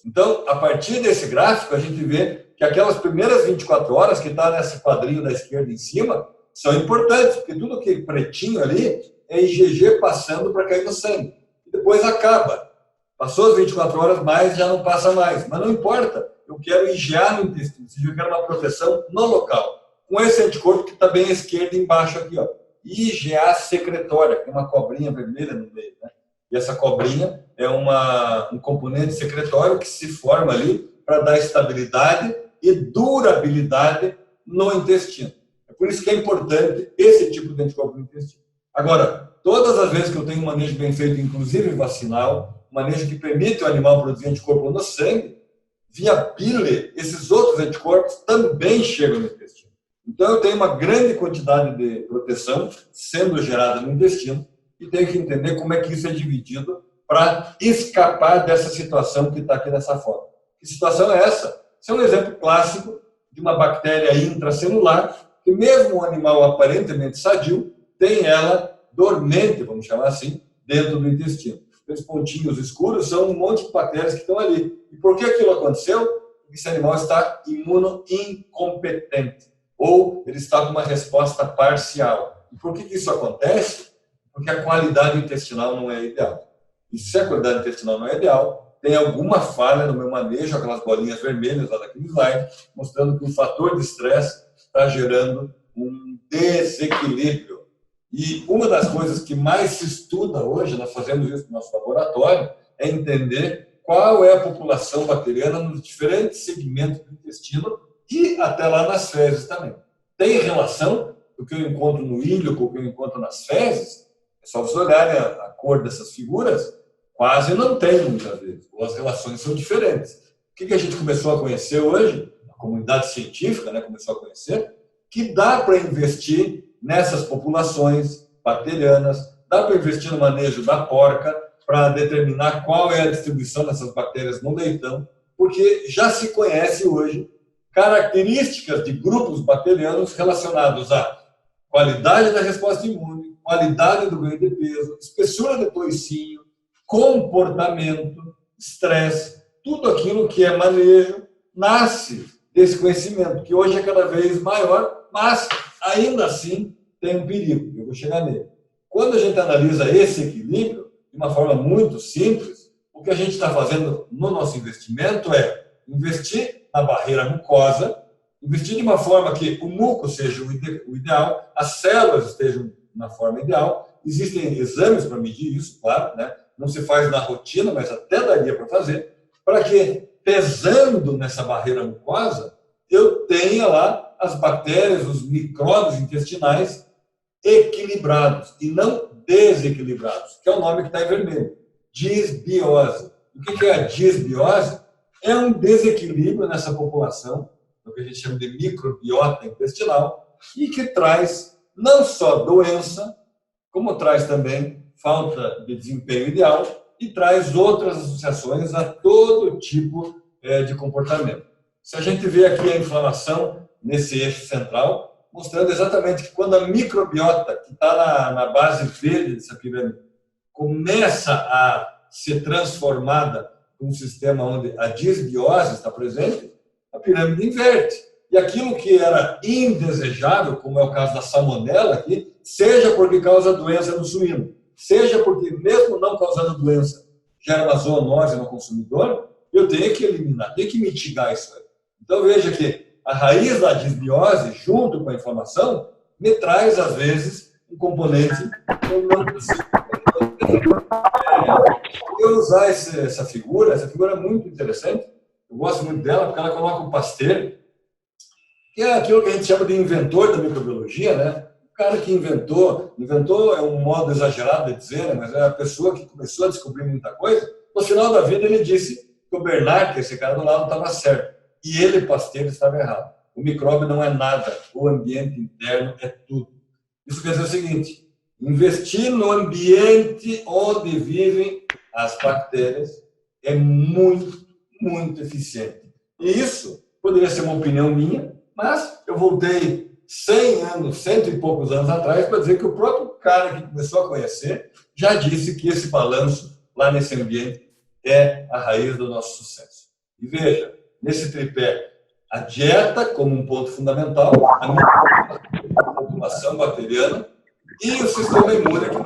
Então, a partir desse gráfico, a gente vê que aquelas primeiras 24 horas, que está nesse quadrinho da esquerda em cima, são importantes, porque tudo que é pretinho ali é IgG passando para cair no sangue. E depois acaba. Passou as 24 horas, mais já não passa mais. Mas não importa, eu quero IgA no intestino, ou seja, eu quero uma proteção no local. Com esse anticorpo que está bem à esquerda embaixo aqui, ó. IgA secretória, que tem uma cobrinha vermelha no meio, né? E essa cobrinha é um componente secretório que se forma ali para dar estabilidade e durabilidade no intestino. É por isso que é importante esse tipo de anticorpo no intestino. Agora, todas as vezes que eu tenho um manejo bem feito, inclusive vacinal, um manejo que permite o animal produzir anticorpo no sangue, via bile, esses outros anticorpos também chegam no intestino. Então, eu tenho uma grande quantidade de proteção sendo gerada no intestino e tenho que entender como é que isso é dividido para escapar dessa situação que está aqui nessa foto. Que situação é essa? Esse é um exemplo clássico de uma bactéria intracelular que mesmo um animal aparentemente sadio tem ela dormente, vamos chamar assim, dentro do intestino. Esses pontinhos escuros são um monte de bactérias que estão ali. E por que aquilo aconteceu? Porque esse animal está imunoincompetente, ou ele está com uma resposta parcial. E por que isso acontece? Porque a qualidade intestinal não é ideal. E se a qualidade intestinal não é ideal, tem alguma falha no meu manejo, aquelas bolinhas vermelhas lá daquele slide, mostrando que o fator de estresse está gerando um desequilíbrio. E uma das coisas que mais se estuda hoje, nós fazemos isso no nosso laboratório, é entender qual é a população bacteriana nos diferentes segmentos do intestino e até lá nas fezes também. Tem relação do que eu encontro no íleo com o que eu encontro nas fezes? É só vocês olharem a cor dessas figuras, quase não tem muitas vezes, ou as relações são diferentes. O que a gente começou a conhecer hoje, a comunidade científica, né, começou a conhecer, que dá para investir nessas populações bacterianas, dá para investir no manejo da porca para determinar qual é a distribuição dessas bactérias no leitão, porque já se conhece hoje características de grupos bacterianos relacionados à qualidade da resposta imune, qualidade do ganho de peso, espessura de toicinho, comportamento, estresse, tudo aquilo que é manejo nasce desse conhecimento, que hoje é cada vez maior, mas ainda assim tem um perigo. Eu vou chegar nele. Quando a gente analisa esse equilíbrio, de uma forma muito simples, o que a gente está fazendo no nosso investimento é investir na barreira mucosa, investir de uma forma que o muco seja o ideal, as células estejam na forma ideal. Existem exames para medir isso, claro, né? Não se faz na rotina, mas até daria para fazer, para que, pesando nessa barreira mucosa, eu tenha lá as bactérias, os micróbios intestinais equilibrados e não desequilibrados, que é o nome que está em vermelho. Disbiose. O que é a disbiose? É um desequilíbrio nessa população, o que a gente chama de microbiota intestinal, e que traz não só doença, como traz também falta de desempenho ideal e traz outras associações a todo tipo de comportamento. Se a gente vê aqui a inflamação nesse eixo central, mostrando exatamente que quando a microbiota, que está na base verde dessa pirâmide, começa a ser transformada num sistema onde a disbiose está presente, a pirâmide inverte. E aquilo que era indesejável, como é o caso da salmonela aqui, seja porque causa doença no suíno, seja porque, mesmo não causando doença, gera uma zoonose no consumidor, eu tenho que eliminar, tenho que mitigar isso aí. Então, veja que a raiz da disbiose, junto com a inflamação, me traz, às vezes, um componente que eu não preciso. Eu usar essa figura é muito interessante, eu gosto muito dela, porque ela coloca um Pasteur, que é aquilo que a gente chama de inventor da microbiologia, né? O cara que inventou é um modo exagerado de dizer, né? Mas é a pessoa que começou a descobrir muita coisa. No final da vida, ele disse que o Bernard, que é esse cara do lado, estava certo. E ele, Pasteur, estava errado. O micróbio não é nada, o ambiente interno é tudo. Isso quer dizer o seguinte: investir no ambiente onde vivem as bactérias é muito, muito eficiente. E isso poderia ser uma opinião minha, mas eu voltei 100 anos, cento e poucos anos atrás, para dizer que o próprio cara que começou a conhecer já disse que esse balanço lá nesse ambiente é a raiz do nosso sucesso. E veja, nesse tripé, a dieta como um ponto fundamental, a população bacteriana e o sistema imune aqui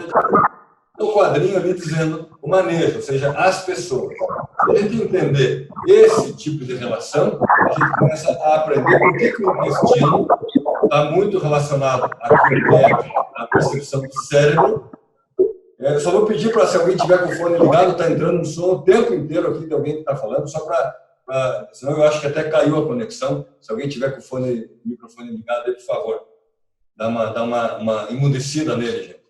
no quadrinho ali dizendo o manejo, ou seja, as pessoas. Se a gente entender esse tipo de relação, a gente começa a aprender por que o intestino está muito relacionado àquilo que é a percepção do cérebro. Eu só vou pedir para, se alguém tiver com o fone ligado, está entrando um som o tempo inteiro aqui de alguém que está falando, só para, senão eu acho que até caiu a conexão. Se alguém tiver com o microfone ligado aí, por favor, dá uma emudecida nele, gente.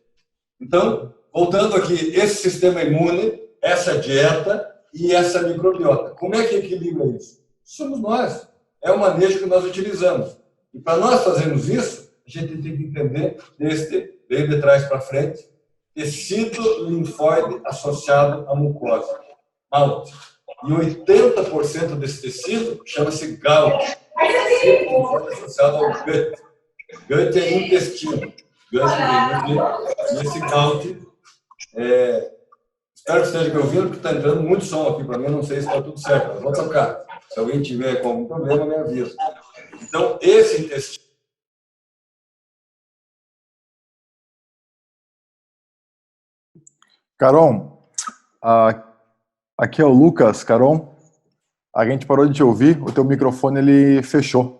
Então, voltando aqui, esse sistema imune, essa dieta e essa microbiota. Como é que equilibra isso? Somos nós. É o manejo que nós utilizamos. E para nós fazermos isso, a gente tem que entender veio de trás para frente, tecido linfóide associado à mucosa, MALT. E 80% desse tecido chama-se GALT, associado ao gut. Gut é intestino. Gut e esse GALT espero que esteja me ouvindo, porque está entrando muito som aqui para mim, eu não sei se está tudo certo. Eu vou tocar. Se alguém tiver com algum problema, me avisa. Então, esse intestino. Caron, aqui é o Lucas. Caron, a gente parou de te ouvir, o teu microfone ele fechou.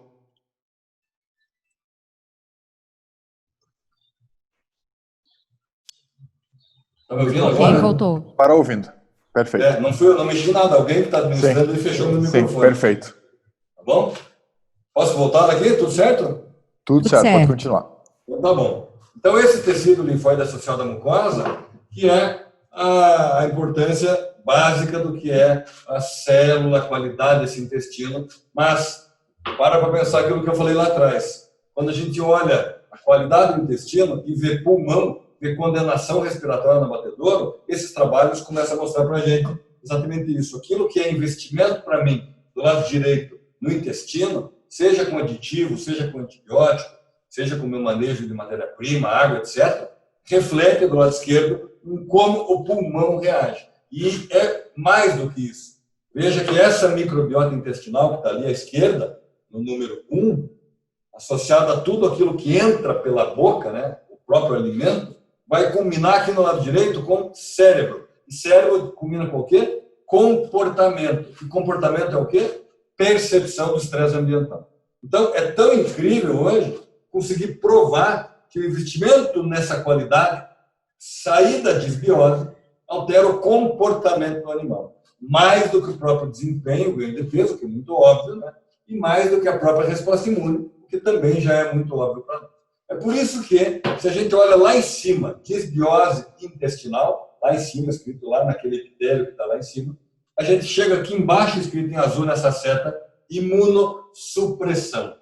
Está me ouvindo agora? Sim, voltou. Parou ouvindo. Perfeito. Não fui eu, não mexi nada. Alguém que está administrando, ele fechou no microfone. Sim, perfeito. Tá bom? Posso voltar daqui? Tudo certo? Tudo certo, pode continuar. Então, tá bom. Então, esse tecido linfóide associado à mucosa, que é a importância básica do que é a célula, a qualidade desse intestino. Mas, para pensar aquilo que eu falei lá atrás. Quando a gente olha a qualidade do intestino e vê pulmão, vê condenação respiratória no abatedouro, esses trabalhos começam a mostrar para a gente exatamente isso. Aquilo que é investimento para mim, do lado direito, no intestino, seja com aditivo, seja com antibiótico, seja com o meu manejo de matéria-prima, água, etc., reflete do lado esquerdo em como o pulmão reage. E é mais do que isso. Veja que essa microbiota intestinal que está ali à esquerda, no número 1, associada a tudo aquilo que entra pela boca, né, o próprio alimento, vai combinar aqui no lado direito com cérebro. E cérebro combina com o quê? Comportamento. E comportamento é o quê? Percepção do estresse ambiental. Então, é tão incrível hoje conseguir provar que o investimento nessa qualidade, sair da desbiose, altera o comportamento do animal. Mais do que o próprio desempenho, ganho de peso, que é muito óbvio, né? E mais do que a própria resposta imune, que também já é muito óbvio para nós. É por isso que, se a gente olha lá em cima, desbiose intestinal, lá em cima, escrito lá naquele epitélio que está lá em cima, a gente chega aqui embaixo, escrito em azul nessa seta, imunossupressão.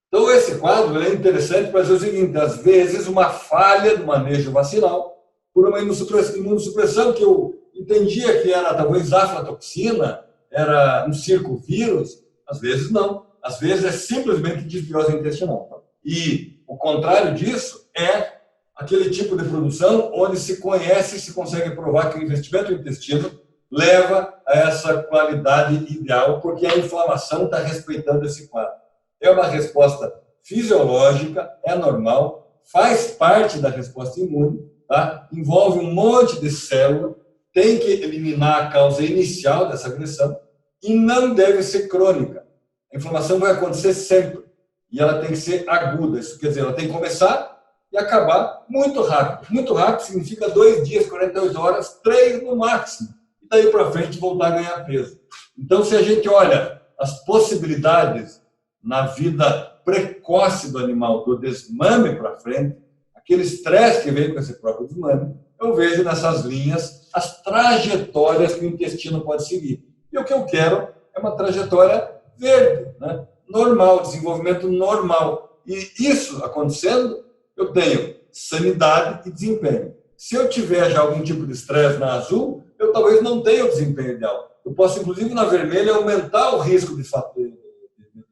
Então, esse quadro é interessante para dizer o seguinte: às vezes, uma falha do manejo vacinal, por uma imunossupressão que eu entendia que era talvez aflatoxina, era um circovírus, às vezes não. Às vezes é simplesmente desbiose intestinal. E o contrário disso é aquele tipo de produção onde se conhece e se consegue provar que o investimento no intestino leva a essa qualidade ideal, porque a inflamação está respeitando esse quadro. É uma resposta fisiológica, é normal, faz parte da resposta imune, tá? Envolve um monte de célula, tem que eliminar a causa inicial dessa agressão e não deve ser crônica. A inflamação vai acontecer sempre e ela tem que ser aguda. Isso quer dizer, ela tem que começar e acabar muito rápido. Muito rápido significa 2 dias, 48 horas, 3 no máximo. E daí para frente voltar a ganhar peso. Então, se a gente olha as possibilidades na vida precoce do animal, do desmame para frente, aquele estresse que vem com esse próprio desmame, eu vejo nessas linhas as trajetórias que o intestino pode seguir. E o que eu quero é uma trajetória verde, né? Normal, desenvolvimento normal. E isso acontecendo, eu tenho sanidade e desempenho. Se eu tiver já algum tipo de estresse na azul, eu talvez não tenha o desempenho ideal. Eu posso, inclusive, na vermelha, aumentar o risco de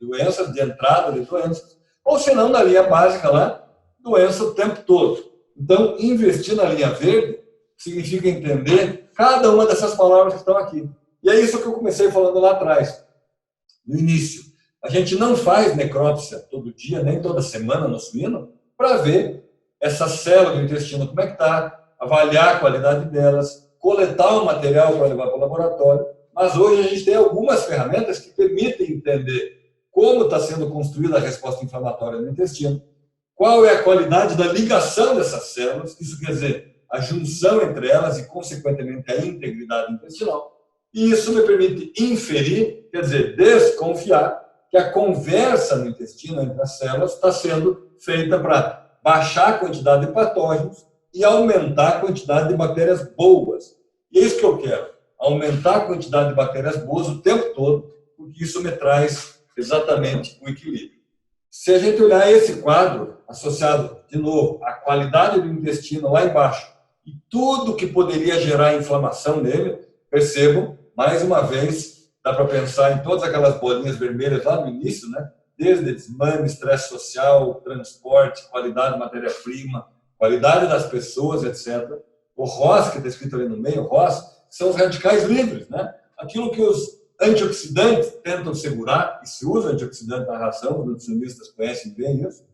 doenças, de entrada de doenças, ou se não, na linha básica lá, doença o tempo todo. Então, investir na linha verde significa entender cada uma dessas palavras que estão aqui. E é isso que eu comecei falando lá atrás, no início. A gente não faz necrópsia todo dia, nem toda semana no suíno, para ver essa célula do intestino, como é que está, avaliar a qualidade delas, coletar o material para levar para o laboratório. Mas hoje a gente tem algumas ferramentas que permitem entender como está sendo construída a resposta inflamatória no intestino, qual é a qualidade da ligação dessas células, isso quer dizer, a junção entre elas e, consequentemente, a integridade intestinal. E isso me permite inferir, quer dizer, desconfiar, que a conversa no intestino entre as células está sendo feita para baixar a quantidade de patógenos e aumentar a quantidade de bactérias boas. E é isso que eu quero, aumentar a quantidade de bactérias boas o tempo todo, porque isso me traz exatamente o equilíbrio. Se a gente olhar esse quadro, associado, de novo, à qualidade do intestino lá embaixo, e tudo que poderia gerar inflamação nele, percebam, mais uma vez, dá para pensar em todas aquelas bolinhas vermelhas lá no início, né? Desde desmame, estresse social, transporte, qualidade de matéria-prima, qualidade das pessoas, etc. O ROS, que está escrito ali no meio, o ROS, são os radicais livres, né? Aquilo que os antioxidantes tentam segurar, e se usa antioxidante na ração, os nutricionistas conhecem bem isso.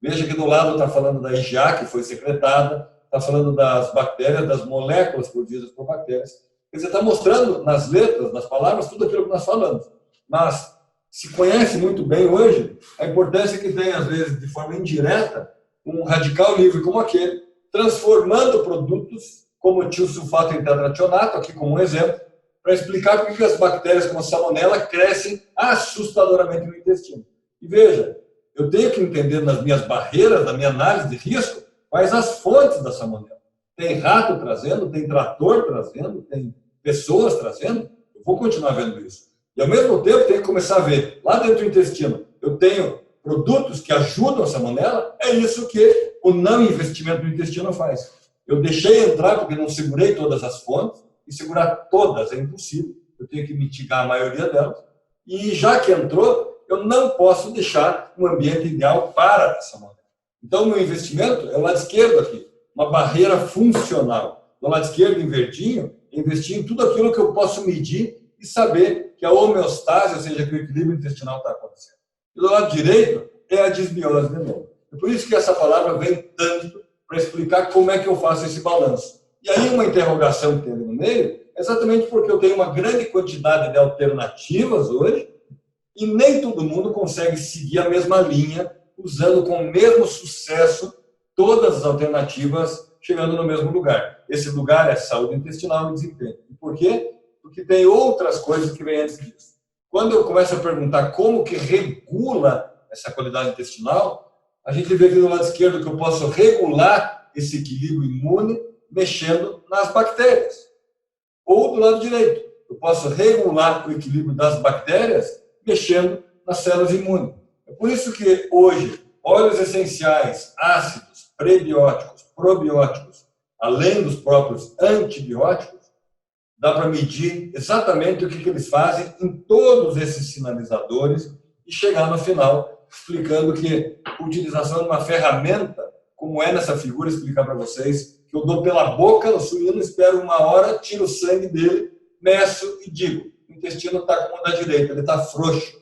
Veja que do lado está falando da IgA, que foi secretada, está falando das bactérias, das moléculas produzidas por bactérias. Quer dizer, está mostrando nas letras, nas palavras, tudo aquilo que nós falamos. Mas se conhece muito bem hoje a importância que tem, às vezes, de forma indireta, um radical livre como aquele, transformando produtos como o tiosulfato em tetrationato, aqui como um exemplo, para explicar por que as bactérias como a salmonela crescem assustadoramente no intestino. E veja, eu tenho que entender nas minhas barreiras, na minha análise de risco, quais as fontes da salmonela. Tem rato trazendo, tem trator trazendo, tem pessoas trazendo, eu vou continuar vendo isso. E ao mesmo tempo, tenho que começar a ver, lá dentro do intestino, eu tenho produtos que ajudam a salmonela, é isso que o não investimento no intestino faz. Eu deixei entrar porque não segurei todas as fontes, e segurar todas é impossível, eu tenho que mitigar a maioria delas, e já que entrou, eu não posso deixar um ambiente ideal para a salmonela. Então, o meu investimento é o lado esquerdo aqui, uma barreira funcional. Do lado esquerdo, em verdinho, é investir em tudo aquilo que eu posso medir e saber que a homeostase, ou seja, que o equilíbrio intestinal está acontecendo. E do lado direito é a disbiose de novo. É por isso que essa palavra vem tanto para explicar como é que eu faço esse balanço. E aí uma interrogação que tem ali no meio é exatamente porque eu tenho uma grande quantidade de alternativas hoje e nem todo mundo consegue seguir a mesma linha, usando com o mesmo sucesso todas as alternativas, chegando no mesmo lugar. Esse lugar é saúde intestinal e desempenho. E por quê? Porque tem outras coisas que vêm antes disso. Quando eu começo a perguntar como que regula essa qualidade intestinal, a gente vê aqui do lado esquerdo que eu posso regular esse equilíbrio imune mexendo nas bactérias. Ou do lado direito, eu posso regular o equilíbrio das bactérias mexendo nas células imunes. É por isso que hoje, óleos essenciais, ácidos, prebióticos, probióticos, além dos próprios antibióticos, dá para medir exatamente o que eles fazem em todos esses sinalizadores e chegar no final explicando que a utilização de uma ferramenta, como é nessa figura, explicar para vocês, que eu dou pela boca no suíno, espero 1 hora, tiro o sangue dele, meço e digo, o intestino está com a da direita, ele está frouxo.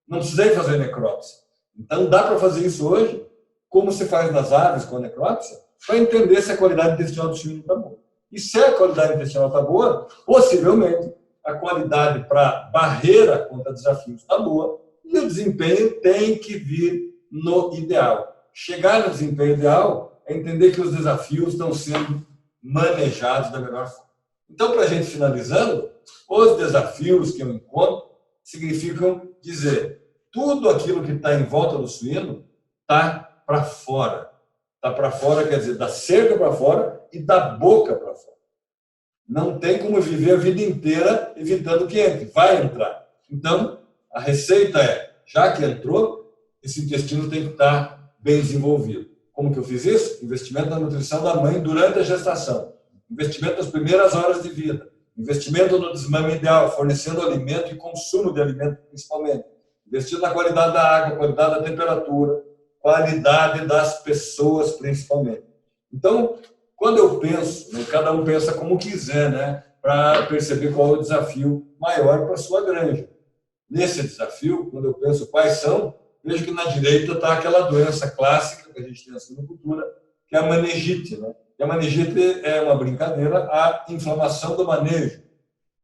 Não precisei fazer necrópsia. Então, dá para fazer isso hoje, como se faz nas aves com a necrópsia, para entender se a qualidade intestinal do suíno está boa. E se a qualidade intestinal está boa, possivelmente a qualidade para barreira contra desafios está boa e o desempenho tem que vir no ideal. Chegar no desempenho ideal é entender que os desafios estão sendo manejados da melhor forma. Então, para a gente finalizando, os desafios que eu encontro significam dizer tudo aquilo que está em volta do suíno está para fora. Está para fora quer dizer da cerca para fora e da boca para fora. Não tem como viver a vida inteira evitando que entre. Vai entrar. Então, a receita é, já que entrou, esse intestino tem que estar bem desenvolvido. Como que eu fiz isso? Investimento na nutrição da mãe durante a gestação. Investimento nas primeiras horas de vida. Investimento no desmame ideal, fornecendo alimento e consumo de alimento, principalmente. Investir na qualidade da água, qualidade da temperatura, qualidade das pessoas, principalmente. Então, quando eu penso, cada um pensa como quiser, né, para perceber qual é o desafio maior para a sua granja. Nesse desafio, quando eu penso quais são, vejo que na direita está aquela doença clássica que a gente tem na suinocultura, que é a meningite, né? E a meningite é uma brincadeira, a inflamação do manejo.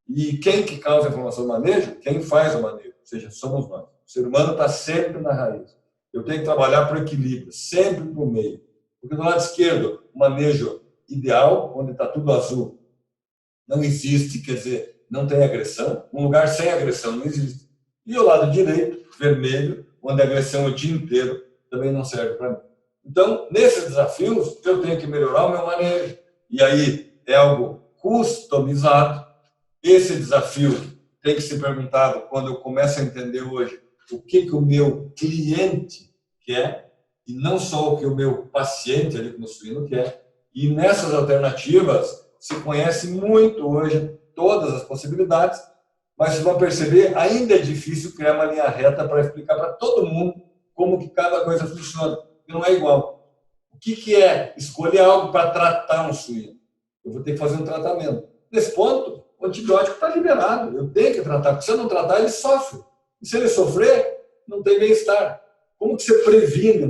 E quem que causa a inflamação do manejo? Quem faz o manejo, ou seja, somos nós. O ser humano está sempre na raiz. Eu tenho que trabalhar para o equilíbrio, sempre para o meio. Porque do lado esquerdo, o manejo ideal, onde está tudo azul, não existe, quer dizer, não tem agressão. Um lugar sem agressão não existe. E o lado direito, vermelho, onde a agressão o dia inteiro também não serve para mim. Então, nesses desafios, eu tenho que melhorar o meu manejo. E aí é algo customizado. Esse desafio tem que ser perguntado quando eu começo a entender hoje o que o meu cliente quer e não só o que o meu paciente ali com o suíno quer. E nessas alternativas se conhece muito hoje todas as possibilidades, mas vocês vão perceber, ainda é difícil criar uma linha reta para explicar para todo mundo como que cada coisa funciona, porque não é igual. O que é escolher algo para tratar um suíno? Eu vou ter que fazer um tratamento. Nesse ponto, o antibiótico está liberado, eu tenho que tratar, porque se eu não tratar, ele sofre. E se ele sofrer, não tem bem-estar. Como que você previne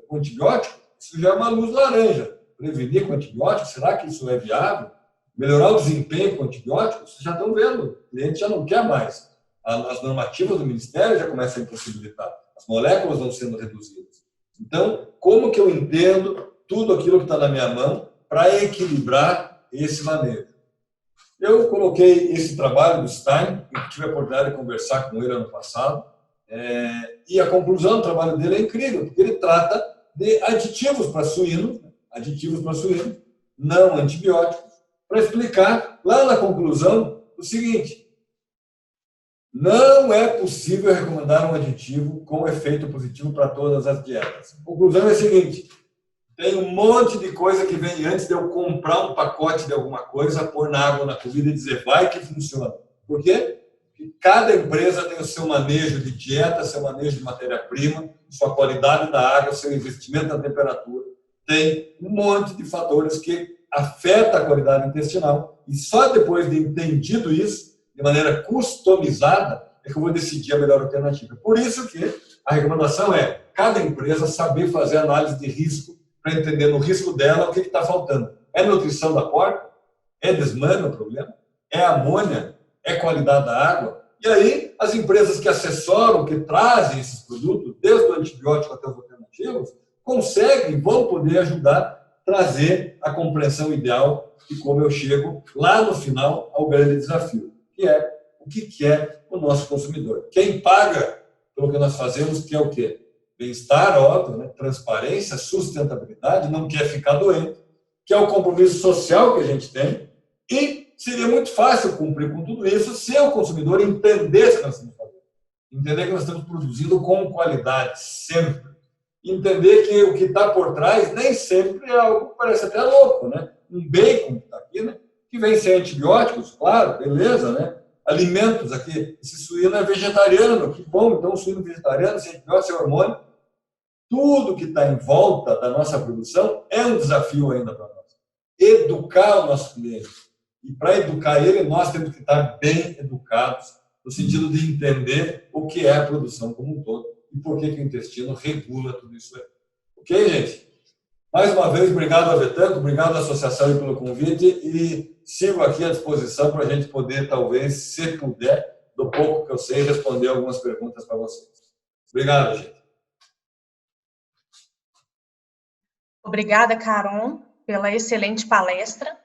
com antibiótico? Isso já é uma luz laranja. Prevenir com antibiótico, será que isso é viável? Melhorar o desempenho com antibióticos, vocês já estão vendo, o cliente já não quer mais. As normativas do Ministério já começam a impossibilitar. As moléculas vão sendo reduzidas. Então, como que eu entendo tudo aquilo que está na minha mão para equilibrar esse manejo? Eu coloquei esse trabalho do Stein, eu tive a oportunidade de conversar com ele ano passado, e a conclusão do trabalho dele é incrível, porque ele trata de aditivos para suíno, não antibióticos, para explicar lá na conclusão o seguinte: não é possível recomendar um aditivo com efeito positivo para todas as dietas. A conclusão é a seguinte: tem um monte de coisa que vem antes de eu comprar um pacote de alguma coisa, pôr na água, na comida e dizer vai que funciona. Por quê? Porque cada empresa tem o seu manejo de dieta, seu manejo de matéria-prima, sua qualidade da água, seu investimento na temperatura. Tem um monte de fatores que afeta a qualidade intestinal. E só depois de entendido isso, de maneira customizada, é que eu vou decidir a melhor alternativa. Por isso que a recomendação é cada empresa saber fazer análise de risco para entender no risco dela o que está faltando. É nutrição da porca? É desmame o problema? É amônia? É qualidade da água? E aí, as empresas que assessoram, que trazem esses produtos, desde o antibiótico até os alternativos, conseguem, vão poder ajudar a trazer a compreensão ideal de como eu chego lá no final ao grande desafio, que é o que quer o nosso consumidor. Quem paga pelo que nós fazemos, que é o quê? Bem-estar, óbvio, né? Transparência, sustentabilidade, não quer ficar doente, que é o compromisso social que a gente tem, e seria muito fácil cumprir com tudo isso se o consumidor entendesse o que nós estamos fazendo. Entender que nós estamos produzindo com qualidade, sempre. Entender que o que está por trás nem sempre é algo que parece até louco, né? Um bacon que está aqui, né? Que vem sem antibióticos, claro, beleza, né? Alimentos aqui, esse suíno é vegetariano, que bom, então um suíno vegetariano, sem antibiótico, sem hormônio. Tudo que está em volta da nossa produção é um desafio ainda para nós. Educar o nosso cliente. E para educar ele, nós temos que estar bem educados, no sentido de entender o que é a produção como um todo e por que o intestino regula tudo isso aí. Ok, gente? Mais uma vez, obrigado a Vetanco, obrigado à associação pelo convite e sigo aqui à disposição para a gente poder, talvez, se puder, do pouco que eu sei, responder algumas perguntas para vocês. Obrigado, gente. Obrigada, Caron, pela excelente palestra.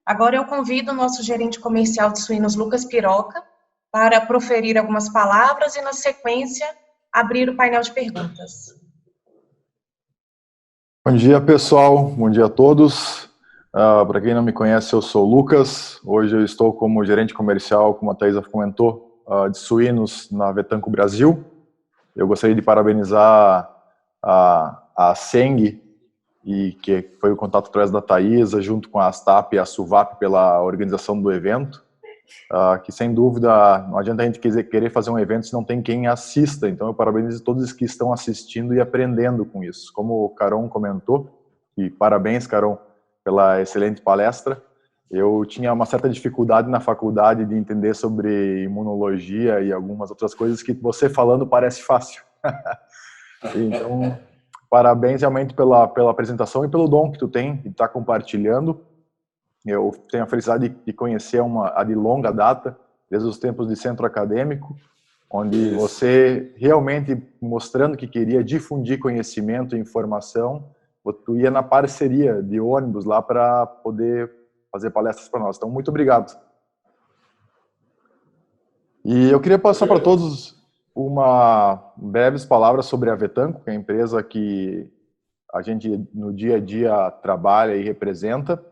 Agora eu convido o nosso gerente comercial de suínos, Lucas Piroca, para proferir algumas palavras e, na sequência, abrir o painel de perguntas. Bom dia, pessoal. Bom dia a todos. Para quem não me conhece, eu sou o Lucas. Hoje eu estou como gerente comercial, como a Thaisa comentou, de suínos na Vetanco Brasil. Eu gostaria de parabenizar a Seng, e que foi o contato através da Thaisa, junto com a Astap e a Suvap pela organização do evento, que sem dúvida não adianta a gente querer fazer um evento se não tem quem assista, então eu parabenizo todos que estão assistindo e aprendendo com isso. Como o Caron comentou, e parabéns, Caron, pela excelente palestra. Eu tinha uma certa dificuldade na faculdade de entender sobre imunologia e algumas outras coisas que você falando parece fácil. Então, parabéns realmente pela apresentação e pelo dom que tu tem de estar compartilhando. Eu tenho a felicidade de conhecer a de longa data, desde os tempos de centro acadêmico, onde você realmente mostrando que queria difundir conhecimento e informação, tu ia na parceria de ônibus lá para poder fazer palestras para nós. Então, muito obrigado. E eu queria passar para todos breves palavras sobre a Vetanco, que é a empresa que a gente no dia a dia trabalha e representa.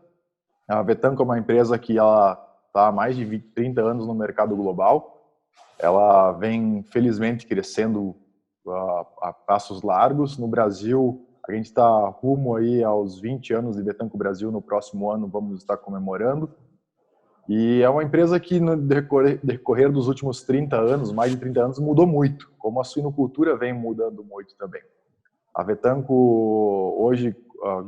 A Vetanco é uma empresa que ela está há mais de 30 anos no mercado global. Ela vem, felizmente, crescendo a passos largos. No Brasil, a gente está rumo aí aos 20 anos de Vetanco Brasil. No próximo ano vamos estar comemorando. E é uma empresa que no decorrer dos últimos 30 anos, mais de 30 anos, mudou muito, como a suinocultura vem mudando muito também. A Vetanco hoje,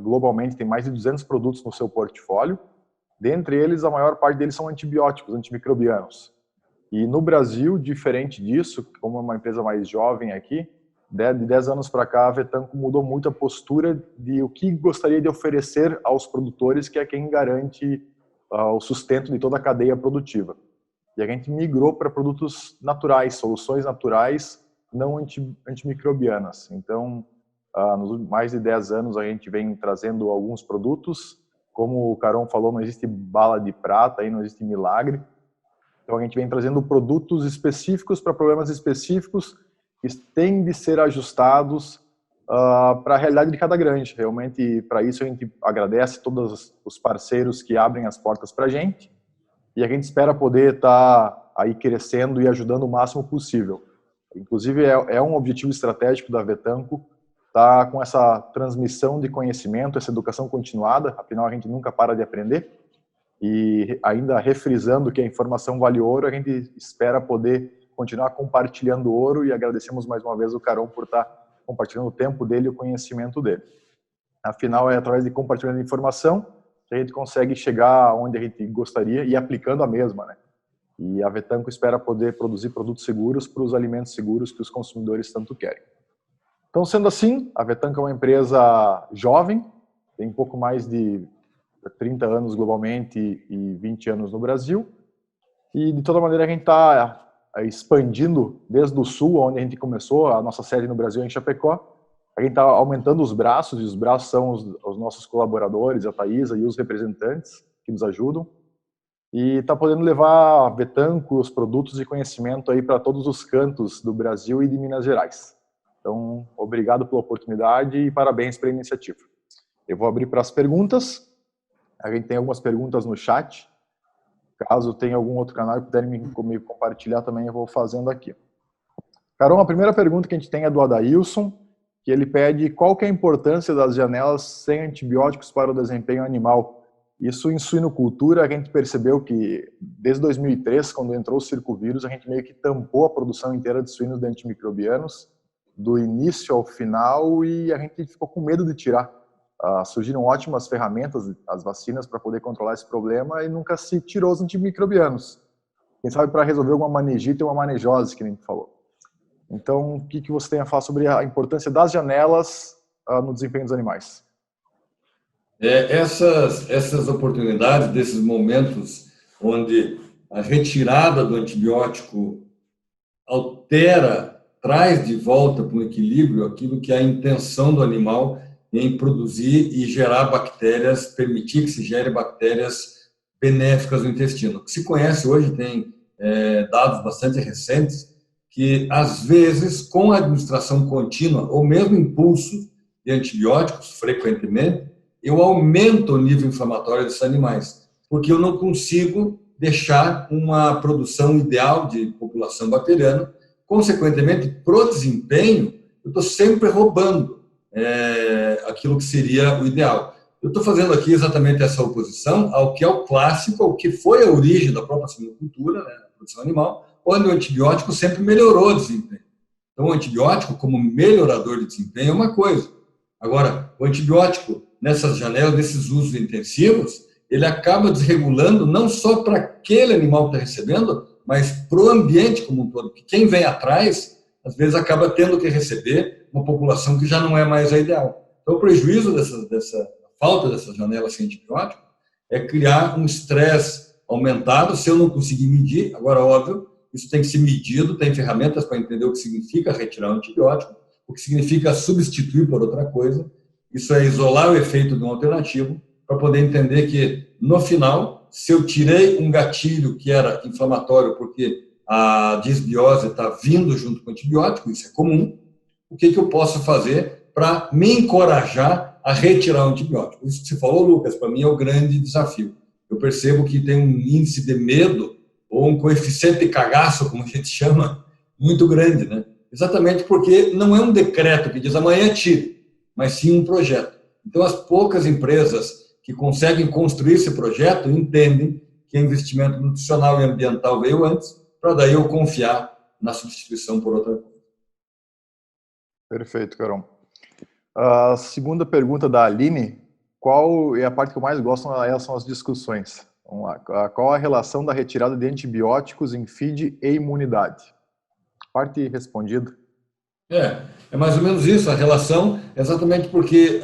globalmente, tem mais de 200 produtos no seu portfólio. Dentre eles, a maior parte deles são antibióticos, antimicrobianos. E no Brasil, diferente disso, como é uma empresa mais jovem aqui, de 10 anos para cá, a Vetanco mudou muito a postura de o que gostaria de oferecer aos produtores, que é quem garante o sustento de toda a cadeia produtiva. E a gente migrou para produtos naturais, soluções naturais, não antimicrobianas. Então, nos mais de 10 anos, a gente vem trazendo alguns produtos. Como o Caron falou, não existe bala de prata, aí não existe milagre. Então, a gente vem trazendo produtos específicos para problemas específicos que têm de ser ajustados para a realidade de cada granja. Realmente, para isso, a gente agradece todos os parceiros que abrem as portas para a gente e a gente espera poder estar aí crescendo e ajudando o máximo possível. Inclusive, é um objetivo estratégico da Vetanco estar com essa transmissão de conhecimento, essa educação continuada, afinal, a gente nunca para de aprender. E ainda refrisando que a informação vale ouro, a gente espera poder continuar compartilhando ouro e agradecemos mais uma vez o Caron por estar compartilhando o tempo dele e o conhecimento dele. Afinal, é através de compartilhamento de informação que a gente consegue chegar onde a gente gostaria e aplicando a mesma, né? E a Vetanco espera poder produzir produtos seguros para os alimentos seguros que os consumidores tanto querem. Então, sendo assim, a Vetanco é uma empresa jovem, tem um pouco mais de 30 anos globalmente e 20 anos no Brasil. E, de toda maneira, a gente está expandindo desde o sul, onde a gente começou, a nossa sede no Brasil é em Chapecó. A gente está aumentando os braços, e os braços são os nossos colaboradores, a Thaisa e os representantes que nos ajudam. E está podendo levar a Vetanco, os produtos e conhecimento aí para todos os cantos do Brasil e de Minas Gerais. Então, obrigado pela oportunidade e parabéns pela iniciativa. Eu vou abrir para as perguntas. A gente tem algumas perguntas no chat. Caso tenha algum outro canal que puderem me compartilhar também, eu vou fazendo aqui. Carol, a primeira pergunta que a gente tem é do Adailson, que ele pede qual que é a importância das janelas sem antibióticos para o desempenho animal. Isso em suinocultura, a gente percebeu que desde 2003, quando entrou o circovírus, a gente meio que tampou a produção inteira de suínos de antimicrobianos, do início ao final, e a gente ficou com medo de tirar. Surgiram ótimas ferramentas, as vacinas, para poder controlar esse problema e nunca se tirou os antimicrobianos. Quem sabe para resolver alguma manejite ou uma manejose, que nem a gente falou. Então, o que você tem a falar sobre a importância das janelas no desempenho dos animais? Essas oportunidades, desses momentos onde a retirada do antibiótico altera, traz de volta para o equilíbrio aquilo que é a intenção do animal em produzir e gerar bactérias, permitir que se gere bactérias benéficas no intestino. O que se conhece hoje, tem dados bastante recentes, que às vezes, com a administração contínua, ou mesmo impulso de antibióticos, frequentemente, eu aumento o nível inflamatório desses animais, porque eu não consigo deixar uma produção ideal de população bacteriana. Consequentemente, para o desempenho, eu estou sempre roubando aquilo que seria o ideal. Eu estou fazendo aqui exatamente essa oposição ao que é o clássico, ao que foi a origem da própria suinocultura, né, a produção animal, onde o antibiótico sempre melhorou o desempenho. Então, o antibiótico, como melhorador de desempenho, é uma coisa. Agora, o antibiótico, nessas janelas, nesses usos intensivos, ele acaba desregulando não só para aquele animal que está recebendo, mas para o ambiente como um todo. Porque quem vem atrás, às vezes, acaba tendo que receber uma população que já não é mais a ideal. Então, o prejuízo dessa falta dessas janelas sem antibiótico é criar um estresse aumentado, se eu não conseguir medir. Agora, óbvio, isso tem que ser medido, tem ferramentas para entender o que significa retirar um antibiótico, o que significa substituir por outra coisa. Isso é isolar o efeito de um alternativo para poder entender que, no final, se eu tirei um gatilho que era inflamatório porque a disbiose está vindo junto com o antibiótico, isso é comum, o que eu posso fazer para me encorajar a retirar o antibiótico? Isso que você falou, Lucas, para mim é o grande desafio. Eu percebo que tem um índice de medo ou um coeficiente de cagaço, como a gente chama, muito grande, né? Exatamente porque não é um decreto que diz amanhã tire, mas sim um projeto. Então, as poucas empresas que conseguem construir esse projeto entendem que o investimento nutricional e ambiental veio antes, para daí eu confiar na substituição por outra coisa. Perfeito, Carol. A segunda pergunta da Aline, qual é a parte que eu mais gosto, elas são as discussões. Vamos lá. Qual a relação da retirada de antibióticos em feed e imunidade? Parte respondida. É mais ou menos isso, a relação, exatamente porque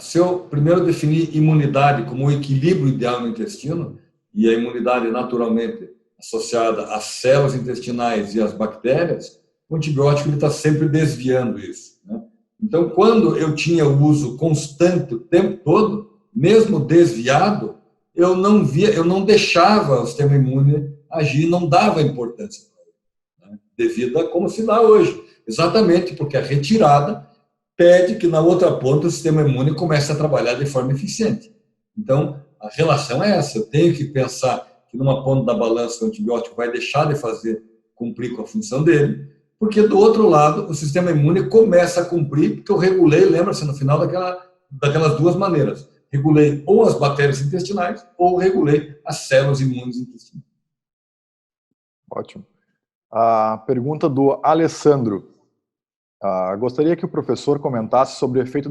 se eu primeiro definir imunidade como o equilíbrio ideal no intestino, e a imunidade naturalmente associada às células intestinais e às bactérias, o antibiótico está sempre desviando isso, né? Então, quando eu tinha o uso constante o tempo todo, mesmo desviado, eu não deixava o sistema imune agir, não dava importância para ele, né? Devido a como se dá hoje. Exatamente porque a retirada pede que na outra ponta o sistema imune comece a trabalhar de forma eficiente. Então, a relação é essa. Eu tenho que pensar que numa ponta da balança o antibiótico vai deixar de cumprir com a função dele, porque do outro lado o sistema imune começa a cumprir, porque eu regulei, lembra-se, no final daquelas duas maneiras. Regulei ou as bactérias intestinais ou regulei as células imunes intestinais. Ótimo. A pergunta do Alessandro. Gostaria que o professor comentasse sobre o efeito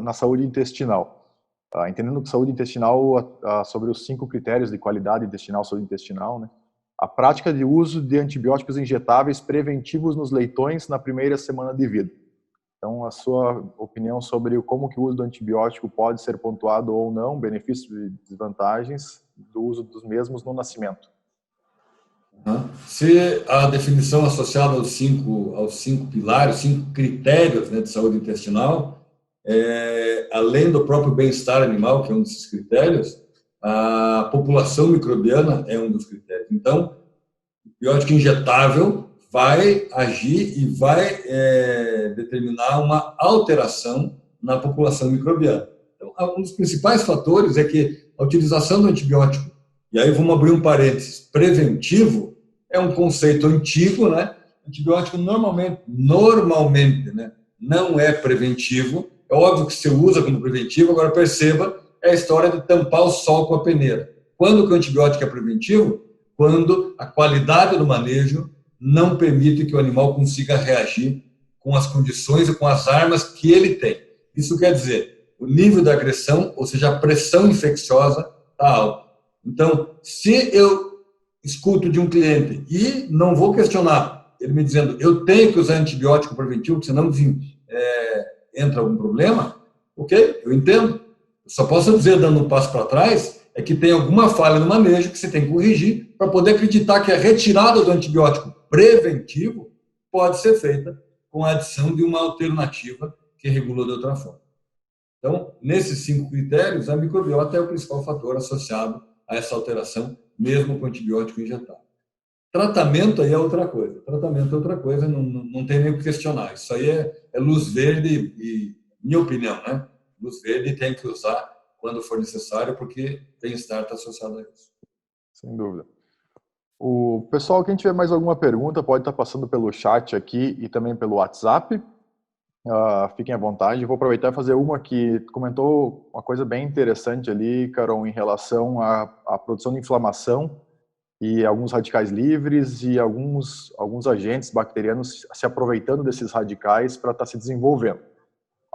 na saúde intestinal. Entendendo que saúde intestinal, sobre os 5 critérios de qualidade intestinal, saúde intestinal, né? A prática de uso de antibióticos injetáveis preventivos nos leitões na primeira semana de vida. Então, a sua opinião sobre como que o uso do antibiótico pode ser pontuado ou não, benefícios e desvantagens do uso dos mesmos no nascimento. Se a definição associada aos cinco pilares, 5 critérios, né, de saúde intestinal, além do próprio bem-estar animal, que é um desses critérios, a população microbiana é um dos critérios. Então, o antibiótico injetável vai agir e vai determinar uma alteração na população microbiana. Então, um dos principais fatores é que a utilização do antibiótico, e aí vamos abrir um parênteses, preventivo, é um conceito antigo, né? Antibiótico normalmente, né, não é preventivo. É óbvio que você usa como preventivo, agora perceba, é a história de tampar o sol com a peneira. Quando que o antibiótico é preventivo? Quando a qualidade do manejo não permite que o animal consiga reagir com as condições e com as armas que ele tem. Isso quer dizer, o nível da agressão, ou seja, a pressão infecciosa está alta. Então, se eu escuto de um cliente e não vou questionar, ele me dizendo, eu tenho que usar antibiótico preventivo, senão entra algum problema, ok, eu entendo. Eu só posso dizer, dando um passo para trás, é que tem alguma falha no manejo que você tem que corrigir para poder acreditar que a retirada do antibiótico preventivo pode ser feita com a adição de uma alternativa que regula de outra forma. Então, nesses 5 critérios, a microbiota é o principal fator associado a essa alteração, mesmo com antibiótico injetável. Tratamento aí é outra coisa. Tratamento é outra coisa, não tem nem o que questionar. Isso aí é luz verde e, minha opinião, né? Luz verde tem que usar quando for necessário, porque bem-estar está associado a isso. Sem dúvida. O pessoal, quem tiver mais alguma pergunta, pode estar passando pelo chat aqui e também pelo WhatsApp. Fiquem à vontade. Vou aproveitar e fazer uma que comentou uma coisa bem interessante ali, Carol, em relação à produção de inflamação e alguns radicais livres e alguns agentes bacterianos se aproveitando desses radicais para estar se desenvolvendo.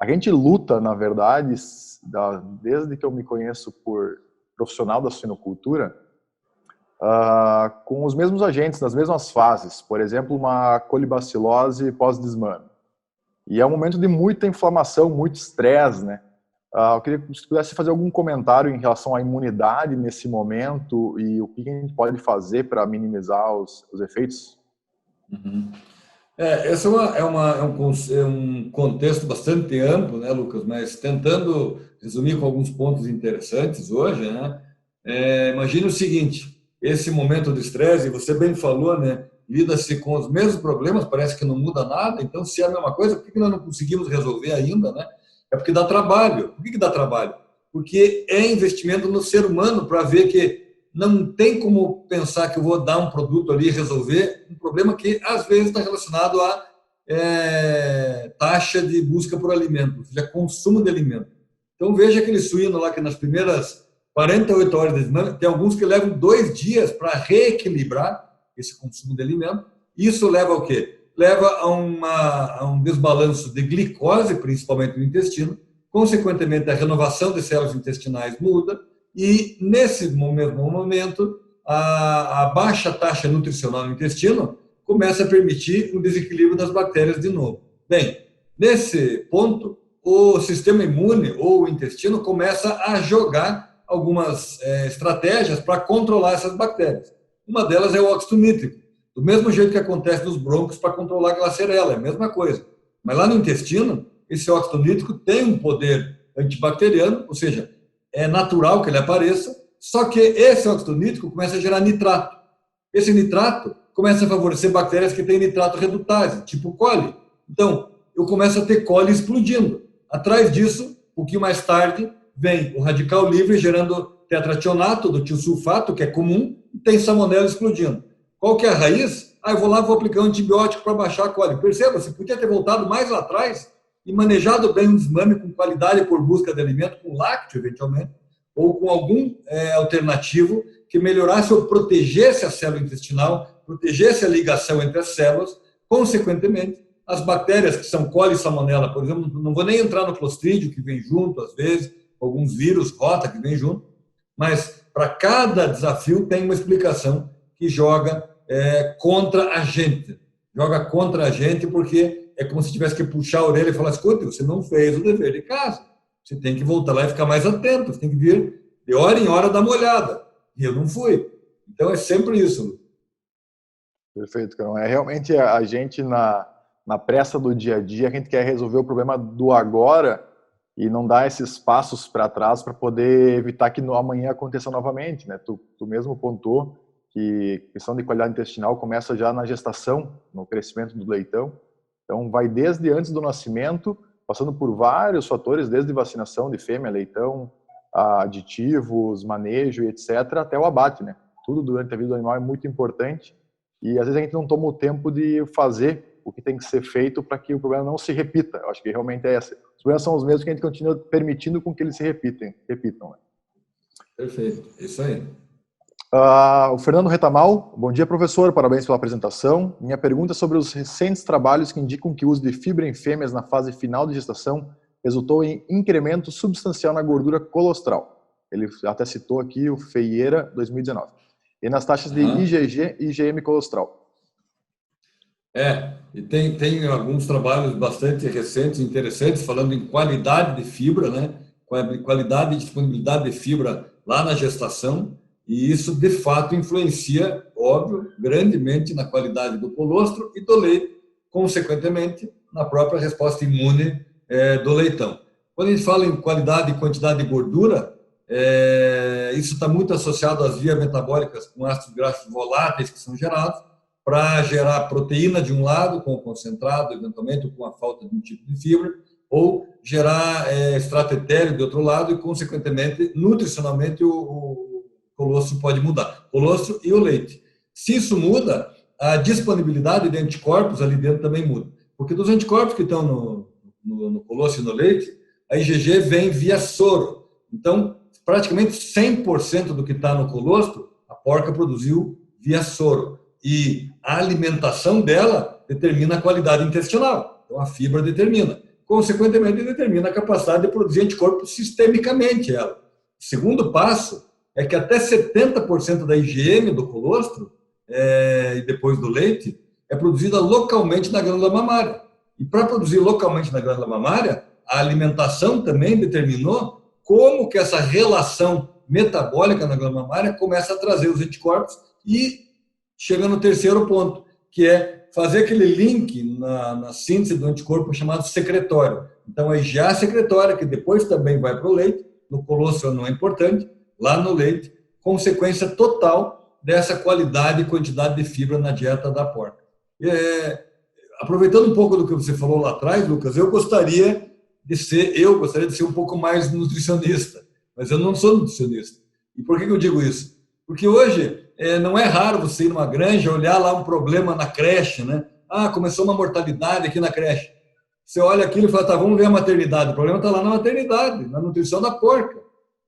A gente luta, na verdade, desde que eu me conheço por profissional da suinocultura, com os mesmos agentes, nas mesmas fases. Por exemplo, uma colibacilose pós-desmame. E é um momento de muita inflamação, muito estresse, né? Eu queria que você pudesse fazer algum comentário em relação à imunidade nesse momento e o que a gente pode fazer para minimizar os efeitos. Uhum. Esse é um contexto bastante amplo, né, Lucas? Mas tentando resumir com alguns pontos interessantes hoje, né? Imagine o seguinte, esse momento de estresse, você bem falou, né? Lida-se com os mesmos problemas, parece que não muda nada, então se é a mesma coisa, por que nós não conseguimos resolver ainda, né? É porque dá trabalho. Por que dá trabalho? Porque é investimento no ser humano para ver que não tem como pensar que eu vou dar um produto ali e resolver um problema que às vezes está relacionado a taxa de busca por alimento, ou seja, consumo de alimento. Então veja aquele suíno lá que nas primeiras 48 horas de desmame, tem alguns que levam 2 dias para reequilibrar esse consumo de alimento. Isso leva ao quê? Leva a um desbalanço de glicose, principalmente no intestino, consequentemente a renovação de células intestinais muda e, nesse mesmo momento, a baixa taxa nutricional no intestino começa a permitir um desequilíbrio das bactérias de novo. Bem, nesse ponto, o sistema imune ou o intestino começa a jogar algumas estratégias para controlar essas bactérias. Uma delas é o óxido nítrico. Do mesmo jeito que acontece nos brônquios para controlar a glacerela, é a mesma coisa. Mas lá no intestino, esse óxido nítrico tem um poder antibacteriano, ou seja, é natural que ele apareça, só que esse óxido nítrico começa a gerar nitrato. Esse nitrato começa a favorecer bactérias que têm nitrato redutase, tipo coli. Então, eu começo a ter coli explodindo. Atrás disso, um pouquinho mais tarde, vem o radical livre gerando tetrationato do tiosulfato, que é comum, e tem salmonela explodindo. Qual que é a raiz? Eu vou lá e vou aplicar um antibiótico para baixar a coli. Perceba, você podia ter voltado mais lá atrás e manejado bem um desmame com qualidade por busca de alimento, com lácteo, eventualmente, ou com algum alternativo que melhorasse ou protegesse a célula intestinal, protegesse a ligação entre as células. Consequentemente, as bactérias que são coli e salmonela, por exemplo, não vou nem entrar no clostrídio, que vem junto às vezes, alguns vírus, rota que vem junto, mas para cada desafio tem uma explicação que joga contra a gente. Joga contra a gente porque é como se tivesse que puxar a orelha e falar, escuta, você não fez o dever de casa. Você tem que voltar lá e ficar mais atento. Você tem que vir de hora em hora dar uma olhada. E eu não fui. Então é sempre isso. Perfeito, Carol. Realmente a gente na pressa do dia a dia, a gente quer resolver o problema do agora e não dar esses passos para trás para poder evitar que no amanhã aconteça novamente, né? Tu mesmo pontuou que a questão de qualidade intestinal começa já na gestação, no crescimento do leitão. Então vai desde antes do nascimento, passando por vários fatores, desde vacinação de fêmea, leitão, aditivos, manejo e etc, até o abate, né? Tudo durante a vida do animal é muito importante e às vezes a gente não toma o tempo de fazer o que tem que ser feito para que o problema não se repita. Eu acho que realmente é essa. Os problemas são os mesmos que a gente continua permitindo com que eles se repitam. Né? Perfeito, isso aí. O Fernando Retamal, bom dia, professor, parabéns pela apresentação. Minha pergunta é sobre os recentes trabalhos que indicam que o uso de fibra em fêmeas na fase final de gestação resultou em incremento substancial na gordura colostral. Ele até citou aqui o Feieira 2019. E nas taxas de IgG e IgM colostral. E tem alguns trabalhos bastante recentes, interessantes, falando em qualidade de fibra, né? Qualidade e disponibilidade de fibra lá na gestação, e isso, de fato, influencia, óbvio, grandemente na qualidade do colostro e do leite, consequentemente, na própria resposta imune do leitão. Quando a gente fala em qualidade e quantidade de gordura, isso está muito associado às vias metabólicas com ácidos graxos voláteis que são gerados, para gerar proteína de um lado, com o concentrado, eventualmente, com a falta de um tipo de fibra, ou gerar extrato etéreo de outro lado e, consequentemente, nutricionalmente, o colostro pode mudar. O colostro e o leite. Se isso muda, a disponibilidade de anticorpos ali dentro também muda. Porque dos anticorpos que estão no colostro e no leite, a IgG vem via soro. Então, praticamente 100% do que está no colostro, a porca produziu via soro. E a alimentação dela determina a qualidade intestinal. Então, a fibra determina. Consequentemente, determina a capacidade de produzir anticorpos sistemicamente ela. O segundo passo é que até 70% da IgM do colostro, e depois do leite, é produzida localmente na glândula mamária. E para produzir localmente na glândula mamária, a alimentação também determinou como que essa relação metabólica na glândula mamária começa a trazer os anticorpos e chega no terceiro ponto, que é fazer aquele link na síntese do anticorpo chamado secretório. Então, a IgA secretória, que depois também vai para o leite, no colostro não é importante, lá no leite, consequência total dessa qualidade e quantidade de fibra na dieta da porca. Aproveitando um pouco do que você falou lá atrás, Lucas, eu gostaria de ser um pouco mais nutricionista, mas eu não sou nutricionista. E por que eu digo isso? Porque hoje não é raro você ir numa granja, olhar lá um problema na creche, né? Começou uma mortalidade aqui na creche. Você olha aquilo e fala, tá, vamos ver a maternidade. O problema está lá na maternidade, na nutrição da porca.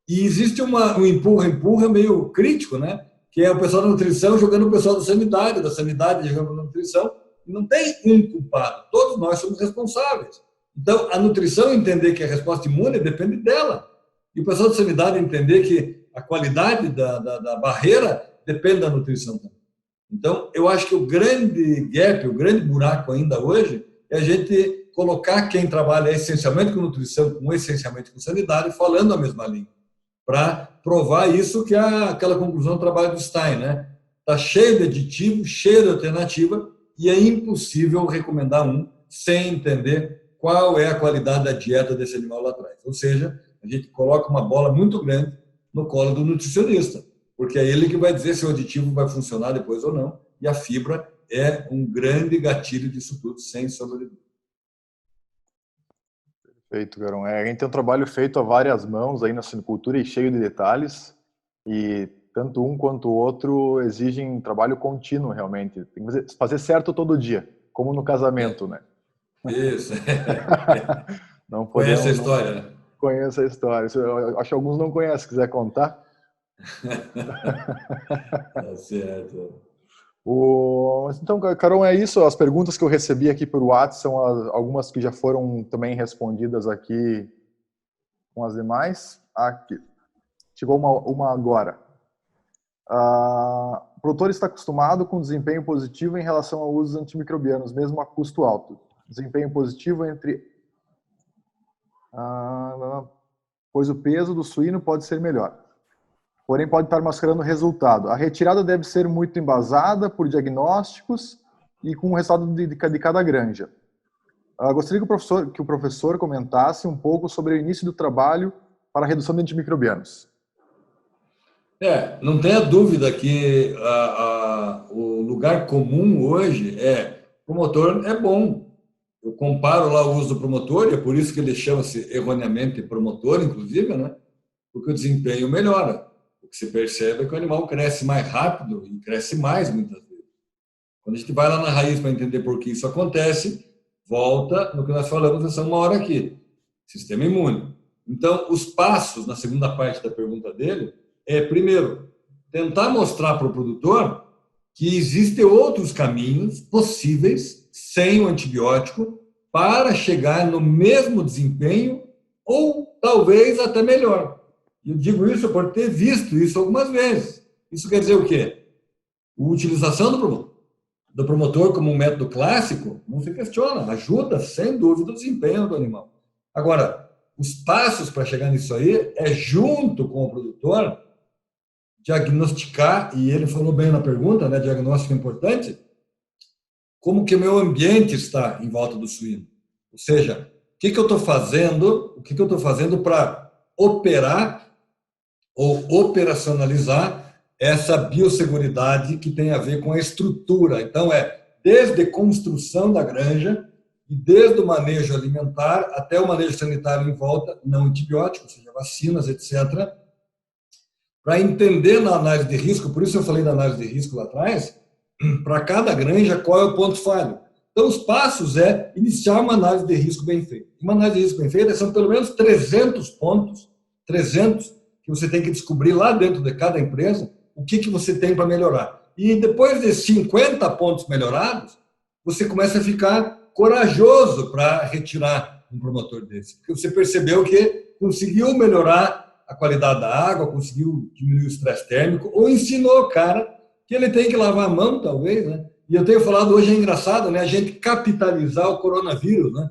E existe um empurra meio crítico, né? Que é o pessoal da nutrição jogando o pessoal da sanidade jogando a nutrição. E não tem um culpado, todos nós somos responsáveis. Então, a nutrição entender que a resposta imune depende dela. E o pessoal da sanidade entender que a qualidade da barreira depende da nutrição também. Então, eu acho que o grande gap, o grande buraco ainda hoje, é a gente colocar quem trabalha essencialmente com nutrição, essencialmente com sanidade, falando a mesma língua, para provar isso que é aquela conclusão do trabalho do Stein, né? Está cheio de aditivo, cheio de alternativa, e é impossível recomendar um sem entender qual é a qualidade da dieta desse animal lá atrás. Ou seja, a gente coloca uma bola muito grande no colo do nutricionista, porque é ele que vai dizer se o aditivo vai funcionar depois ou não, e a fibra é um grande gatilho disso tudo, sem sombra de dúvida. Perfeito, Garão. A gente tem um trabalho feito a várias mãos aí na suinocultura e cheio de detalhes, e tanto um quanto o outro exigem trabalho contínuo, realmente. Tem que fazer certo todo dia, como no casamento, né? Isso. Não podemos, conhece a história, né? Conheço a história. Eu acho que alguns não conhecem, se quiser contar. Tá certo. Então, Carol, é isso. As perguntas que eu recebi aqui por WhatsApp são algumas que já foram também respondidas aqui com as demais. Aqui. Chegou uma agora. O produtor está acostumado com desempenho positivo em relação ao uso dos antimicrobianos, mesmo a custo alto. Desempenho positivo pois o peso do suíno pode ser melhor. Porém, pode estar mascarando o resultado. A retirada deve ser muito embasada por diagnósticos e com o resultado de cada granja. Gostaria que o professor comentasse um pouco sobre o início do trabalho para a redução de antimicrobianos. Não tenha dúvida que o lugar comum hoje promotor é bom. Eu comparo lá o uso do promotor, e é por isso que ele chama-se erroneamente promotor, inclusive, né? Porque o desempenho melhora. O que se percebe é que o animal cresce mais rápido e cresce mais, muitas vezes. Quando a gente vai lá na raiz para entender por que isso acontece, volta no que nós falamos essa uma hora aqui. Sistema imune. Então, os passos, na segunda parte da pergunta dele, primeiro, tentar mostrar para o produtor que existem outros caminhos possíveis, sem o antibiótico, para chegar no mesmo desempenho ou talvez até melhor. Eu digo isso por ter visto isso algumas vezes. Isso quer dizer o quê? A utilização do promotor como um método clássico não se questiona, ajuda, sem dúvida, o desempenho do animal. Agora, os passos para chegar nisso aí junto com o produtor, diagnosticar, e ele falou bem na pergunta, né, diagnóstico é importante, como que o meu ambiente está em volta do suíno. Ou seja, o que eu estou fazendo para operar ou operacionalizar essa biosseguridade que tem a ver com a estrutura. Então, desde a construção da granja e desde o manejo alimentar até o manejo sanitário em volta, não antibiótico, ou seja, vacinas, etc., para entender na análise de risco, por isso eu falei da análise de risco lá atrás, para cada granja, qual é o ponto falho. Então, os passos iniciar uma análise de risco bem feita. Uma análise de risco bem feita são pelo menos 300 pontos, 300, que você tem que descobrir lá dentro de cada empresa o que você tem para melhorar. E depois de 50 pontos melhorados, você começa a ficar corajoso para retirar um promotor desse. Porque você percebeu que conseguiu melhorar a qualidade da água, conseguiu diminuir o estresse térmico, ou ensinou o cara que ele tem que lavar a mão, talvez, né? E eu tenho falado hoje, é engraçado, né? A gente capitalizar o coronavírus, né?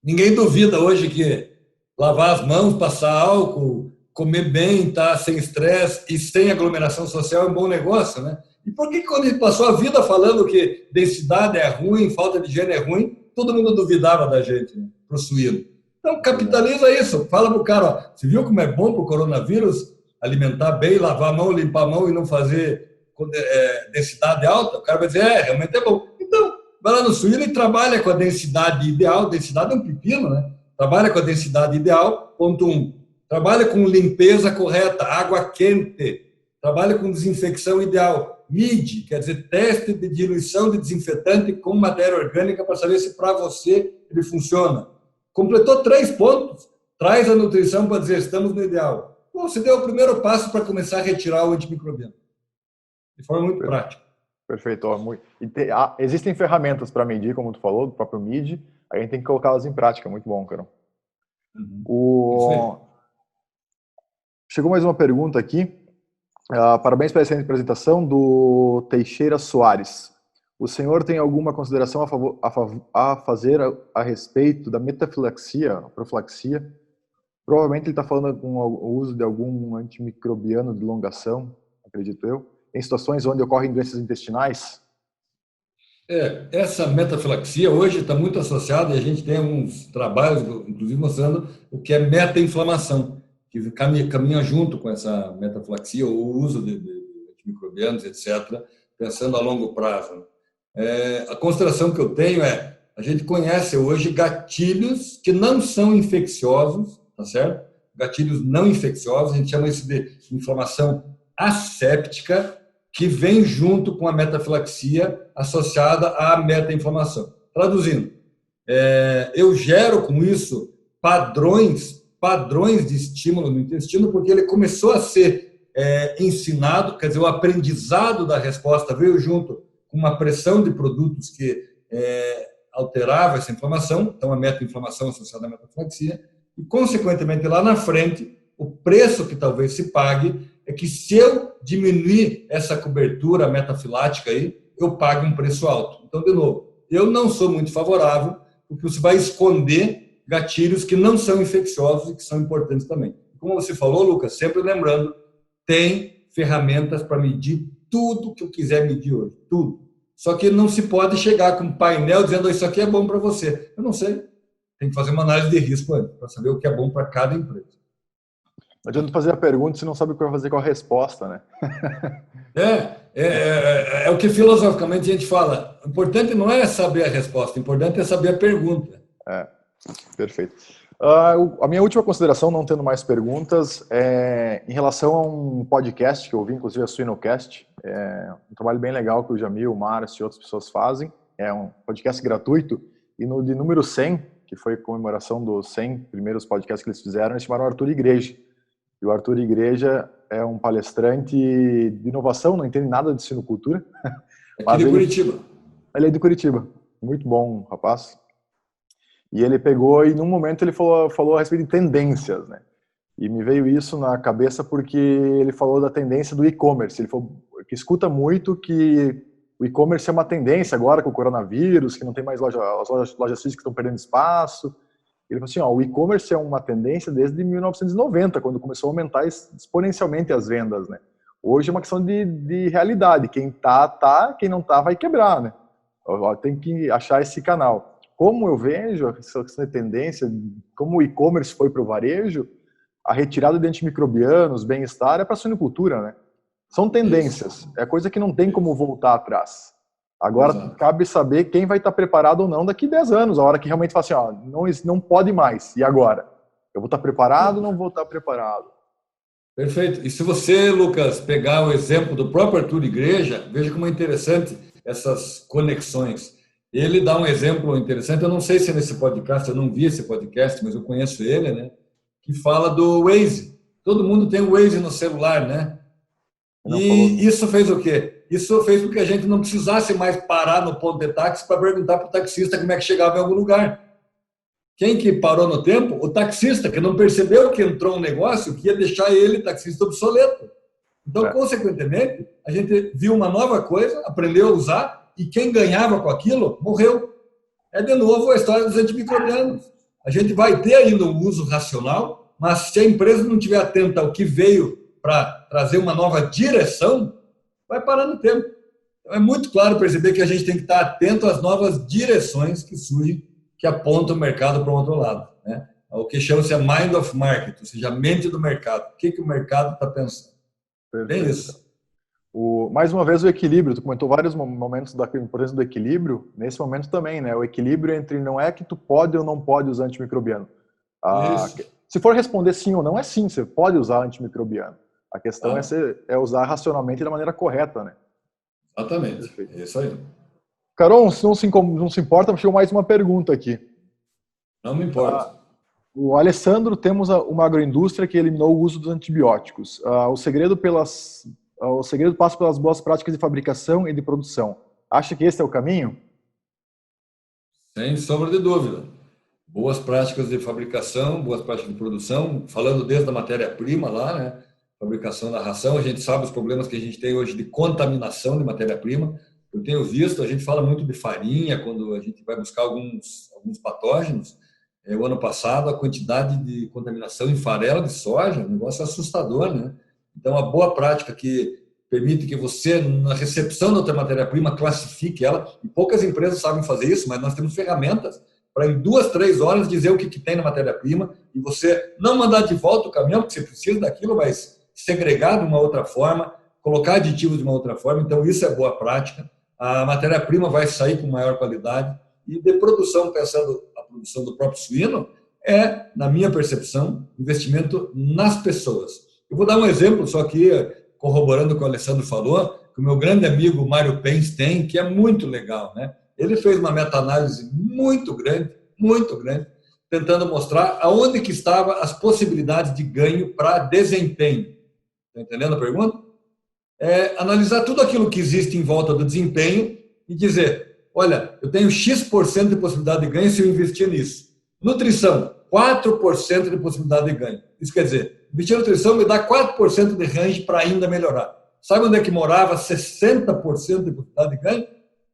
Ninguém duvida hoje que lavar as mãos, passar álcool, comer bem, estar sem estresse e sem aglomeração social é um bom negócio, né? E por que quando ele passou a vida falando que densidade é ruim, falta de higiene é ruim, todo mundo duvidava da gente, né? Pro suíno. Então, capitaliza isso. Fala pro cara, ó, você viu como é bom pro coronavírus alimentar bem, lavar a mão, limpar a mão e não fazer densidade alta? O cara vai dizer, realmente é bom. Então, vai lá no suíno e trabalha com a densidade ideal. Densidade é um pepino, né? Trabalha com a densidade ideal, ponto 1. Trabalha com limpeza correta, água quente. Trabalha com desinfecção ideal. MID, quer dizer, teste de diluição de desinfetante com matéria orgânica para saber se para você ele funciona. Completou 3 pontos, traz a nutrição para dizer estamos no ideal. Bom, você deu o primeiro passo para começar a retirar o antimicrobiano. De forma muito prática. Perfeito. Existem ferramentas para medir, como tu falou, do próprio MID, a gente tem que colocá-las em prática. Muito bom, Carol. Chegou mais uma pergunta aqui. Parabéns pela excelente apresentação, do Teixeira Soares. O senhor tem alguma consideração a fazer a respeito da metafilaxia, profilaxia? Provavelmente ele está falando com o uso de algum antimicrobiano de longação, acredito eu, em situações onde ocorrem doenças intestinais? Essa metafilaxia hoje está muito associada, e a gente tem alguns trabalhos, inclusive mostrando o que é meta-inflamação, que caminha junto com essa metafilaxia, o uso de antimicrobianos, etc., pensando a longo prazo. A consideração que eu tenho a gente conhece hoje gatilhos que não são infecciosos, tá certo? Gatilhos não infecciosos, a gente chama isso de inflamação asséptica, que vem junto com a metafilaxia associada à meta-inflamação. Traduzindo, eu gero com isso padrões de estímulo no intestino, porque ele começou a ser ensinado, quer dizer, o aprendizado da resposta veio junto com uma pressão de produtos que alterava essa inflamação, então a meta-inflamação associada à metafilaxia, e, consequentemente, lá na frente, o preço que talvez se pague é que, se eu diminuir essa cobertura metafilática aí, eu pago um preço alto. Então, de novo, eu não sou muito favorável, porque você vai esconder gatilhos que não são infecciosos e que são importantes também. Como você falou, Lucas, sempre lembrando, tem ferramentas para medir tudo que eu quiser medir hoje, tudo. Só que não se pode chegar com um painel dizendo isso aqui é bom para você. Eu não sei. Tem que fazer uma análise de risco antes, para saber o que é bom para cada empresa. Não adianta fazer a pergunta se não sabe o que vai fazer com a resposta, né? É o que filosoficamente a gente fala. O importante não é saber a resposta, o importante é saber a pergunta. Perfeito. A minha última consideração, não tendo mais perguntas, é em relação a um podcast que eu ouvi, inclusive a Suinocast, um trabalho bem legal que o Jamil, o Márcio e outras pessoas fazem. É um podcast gratuito, e no de número 100, que foi a comemoração dos 100 primeiros podcasts que eles fizeram, eles chamaram Arthur Igreja. E o Arthur Igreja é um palestrante de inovação, não entende nada de sinocultura. Aqui de Curitiba. Ele é de Curitiba. Muito bom, rapaz. E ele pegou e, num momento, ele falou a respeito de tendências, né? E me veio isso na cabeça porque ele falou da tendência do e-commerce. Ele falou que escuta muito que o e-commerce é uma tendência agora com o coronavírus, que não tem mais as lojas físicas estão perdendo espaço. Ele falou assim, o e-commerce é uma tendência desde 1990, quando começou a aumentar exponencialmente as vendas, né? Hoje é uma questão de realidade. Quem tá, quem não tá vai quebrar, né? Tem que achar esse canal. Como eu vejo essa questão de tendência, como o e-commerce foi para o varejo, a retirada de antimicrobianos, bem-estar é para a suinocultura, né? São tendências, é coisa que não tem como voltar atrás. Agora, cabe saber quem vai estar preparado ou não daqui 10 anos, a hora que realmente fala assim, não pode mais, e agora? Eu vou estar preparado ou não vou estar preparado? Perfeito. E se você, Lucas, pegar o exemplo do próprio Arthur Igreja, veja como é interessante essas conexões. Ele dá um exemplo interessante, eu não sei se é nesse podcast, eu não vi esse podcast, mas eu conheço ele, né? Que fala do Waze. Todo mundo tem o Waze no celular, né? E isso fez o quê? Isso fez com que a gente não precisasse mais parar no ponto de táxi para perguntar para o taxista como é que chegava em algum lugar. Quem que parou no tempo? O taxista, que não percebeu que entrou um negócio que ia deixar ele, taxista, obsoleto. Então, consequentemente, a gente viu uma nova coisa, aprendeu a usar, e quem ganhava com aquilo, morreu. É, de novo, a história dos antimicrobianos. A gente vai ter ainda um uso racional, mas se a empresa não estiver atenta ao que veio para trazer uma nova direção, vai parar no tempo. Então, é muito claro perceber que a gente tem que estar atento às novas direções que surgem, que apontam o mercado para o outro lado, né? O que chama-se a mind of market, ou seja, a mente do mercado. O que o mercado está pensando? Perfeito. Bem isso. Mais uma vez, o equilíbrio. Tu comentou vários momentos da importância do equilíbrio. Nesse momento também, né? O equilíbrio entre não é que tu pode ou não pode usar antimicrobiano. Se for responder sim ou não, é sim, você pode usar antimicrobiano. A questão é usar racionalmente da maneira correta, né? Exatamente. Perfeito. É isso aí. Carol, se não se importa, chegou mais uma pergunta aqui. Não me importa. O Alessandro, temos uma agroindústria que eliminou o uso dos antibióticos. O segredo passa pelas boas práticas de fabricação e de produção. Acha que esse é o caminho? Sem sombra de dúvida. Boas práticas de fabricação, boas práticas de produção, falando desde a matéria-prima lá, né? Fabricação da ração, a gente sabe os problemas que a gente tem hoje de contaminação de matéria-prima. Eu tenho visto, a gente fala muito de farinha, quando a gente vai buscar alguns patógenos. O ano passado, a quantidade de contaminação em farelo de soja, um negócio assustador, né? Então, a boa prática que permite que você, na recepção da outra matéria-prima, classifique ela, e poucas empresas sabem fazer isso, mas nós temos ferramentas para, em 2, 3 horas, dizer o que tem na matéria-prima, e você não mandar de volta o caminhão, porque você precisa daquilo, mas segregar de uma outra forma, colocar aditivos de uma outra forma. Então, isso é boa prática. A matéria-prima vai sair com maior qualidade. E de produção, pensando a produção do próprio suíno, na minha percepção, investimento nas pessoas. Eu vou dar um exemplo, só que corroborando o que o Alessandro falou, que o meu grande amigo Mário Pens tem, que é muito legal, né? Ele fez uma meta-análise muito grande, tentando mostrar aonde que estavam as possibilidades de ganho para desempenho. Está entendendo a pergunta? Analisar tudo aquilo que existe em volta do desempenho e dizer, olha, eu tenho X% de possibilidade de ganho se eu investir nisso. Nutrição, 4% de possibilidade de ganho. Isso quer dizer, investir em nutrição me dá 4% de range para ainda melhorar. Sabe onde é que morava 60% de possibilidade de ganho?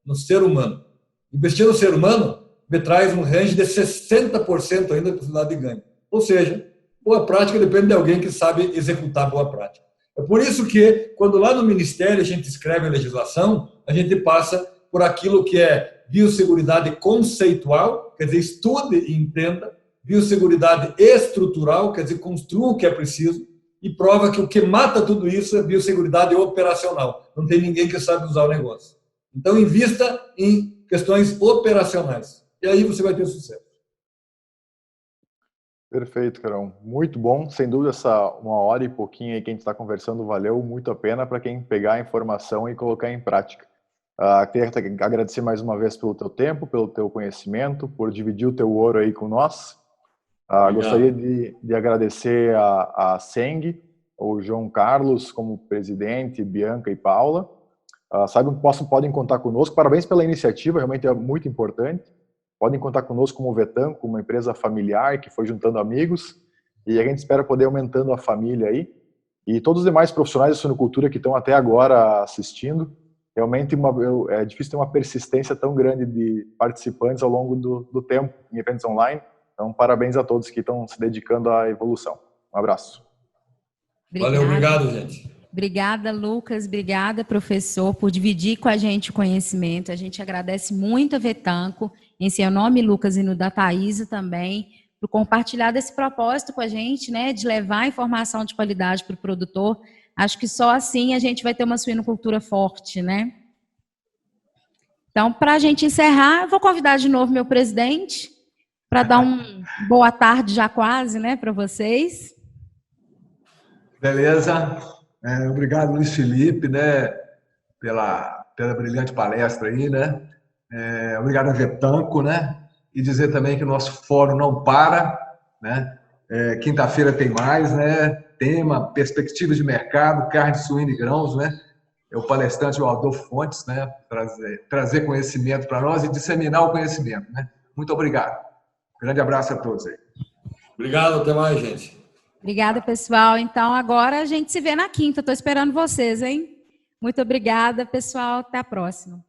No ser humano. Investir no ser humano me traz um range de 60% ainda de possibilidade de ganho. Ou seja, boa prática depende de alguém que sabe executar boa prática. É por isso que, quando lá no Ministério a gente escreve a legislação, a gente passa por aquilo que é biosseguridade conceitual, quer dizer, estude e entenda, biosseguridade estrutural, quer dizer, construa o que é preciso, e prova que o que mata tudo isso é biosseguridade operacional. Não tem ninguém que sabe usar o negócio. Então, invista em questões operacionais. E aí você vai ter sucesso. Perfeito, Carol. Muito bom. Sem dúvida, essa 1 hora e pouquinho aí que a gente está conversando valeu muito a pena para quem pegar a informação e colocar em prática. Queria agradecer mais uma vez pelo teu tempo, pelo teu conhecimento, por dividir o teu ouro aí com nós. Gostaria de agradecer a Seng, o João Carlos como presidente, Bianca e Paula. Saibam que podem contar conosco. Parabéns pela iniciativa, realmente é muito importante. Podem contar conosco como Vetanco, uma empresa familiar que foi juntando amigos, e a gente espera poder aumentando a família aí. E todos os demais profissionais da suinocultura que estão até agora assistindo, realmente é difícil ter uma persistência tão grande de participantes ao longo do tempo em eventos online. Então, parabéns a todos que estão se dedicando à evolução. Um abraço. Valeu, obrigado, gente. Obrigada, Lucas. Obrigada, professor, por dividir com a gente o conhecimento. A gente agradece muito a Vetanco, em seu nome, Lucas, e no da Thaisa também, por compartilhar desse propósito com a gente, né, de levar informação de qualidade para o produtor. Acho que só assim a gente vai ter uma suinocultura forte, né? Então, para a gente encerrar, eu vou convidar de novo meu presidente para dar boa tarde já quase, né, para vocês. Beleza. Obrigado, Luiz Felipe, né, pela brilhante palestra aí, né? Obrigado a Vetanco, né? E dizer também que o nosso fórum não para, né? Quinta-feira tem mais, né? Tema, perspectivas de mercado, carne, suína e grãos, né? É o palestrante o Adolfo Fontes, né? Trazer conhecimento para nós e disseminar o conhecimento, né? Muito obrigado. Grande abraço a todos aí. Obrigado, até mais, gente. Obrigada, pessoal. Então, agora a gente se vê na quinta. Estou esperando vocês, hein? Muito obrigada, pessoal. Até a próxima.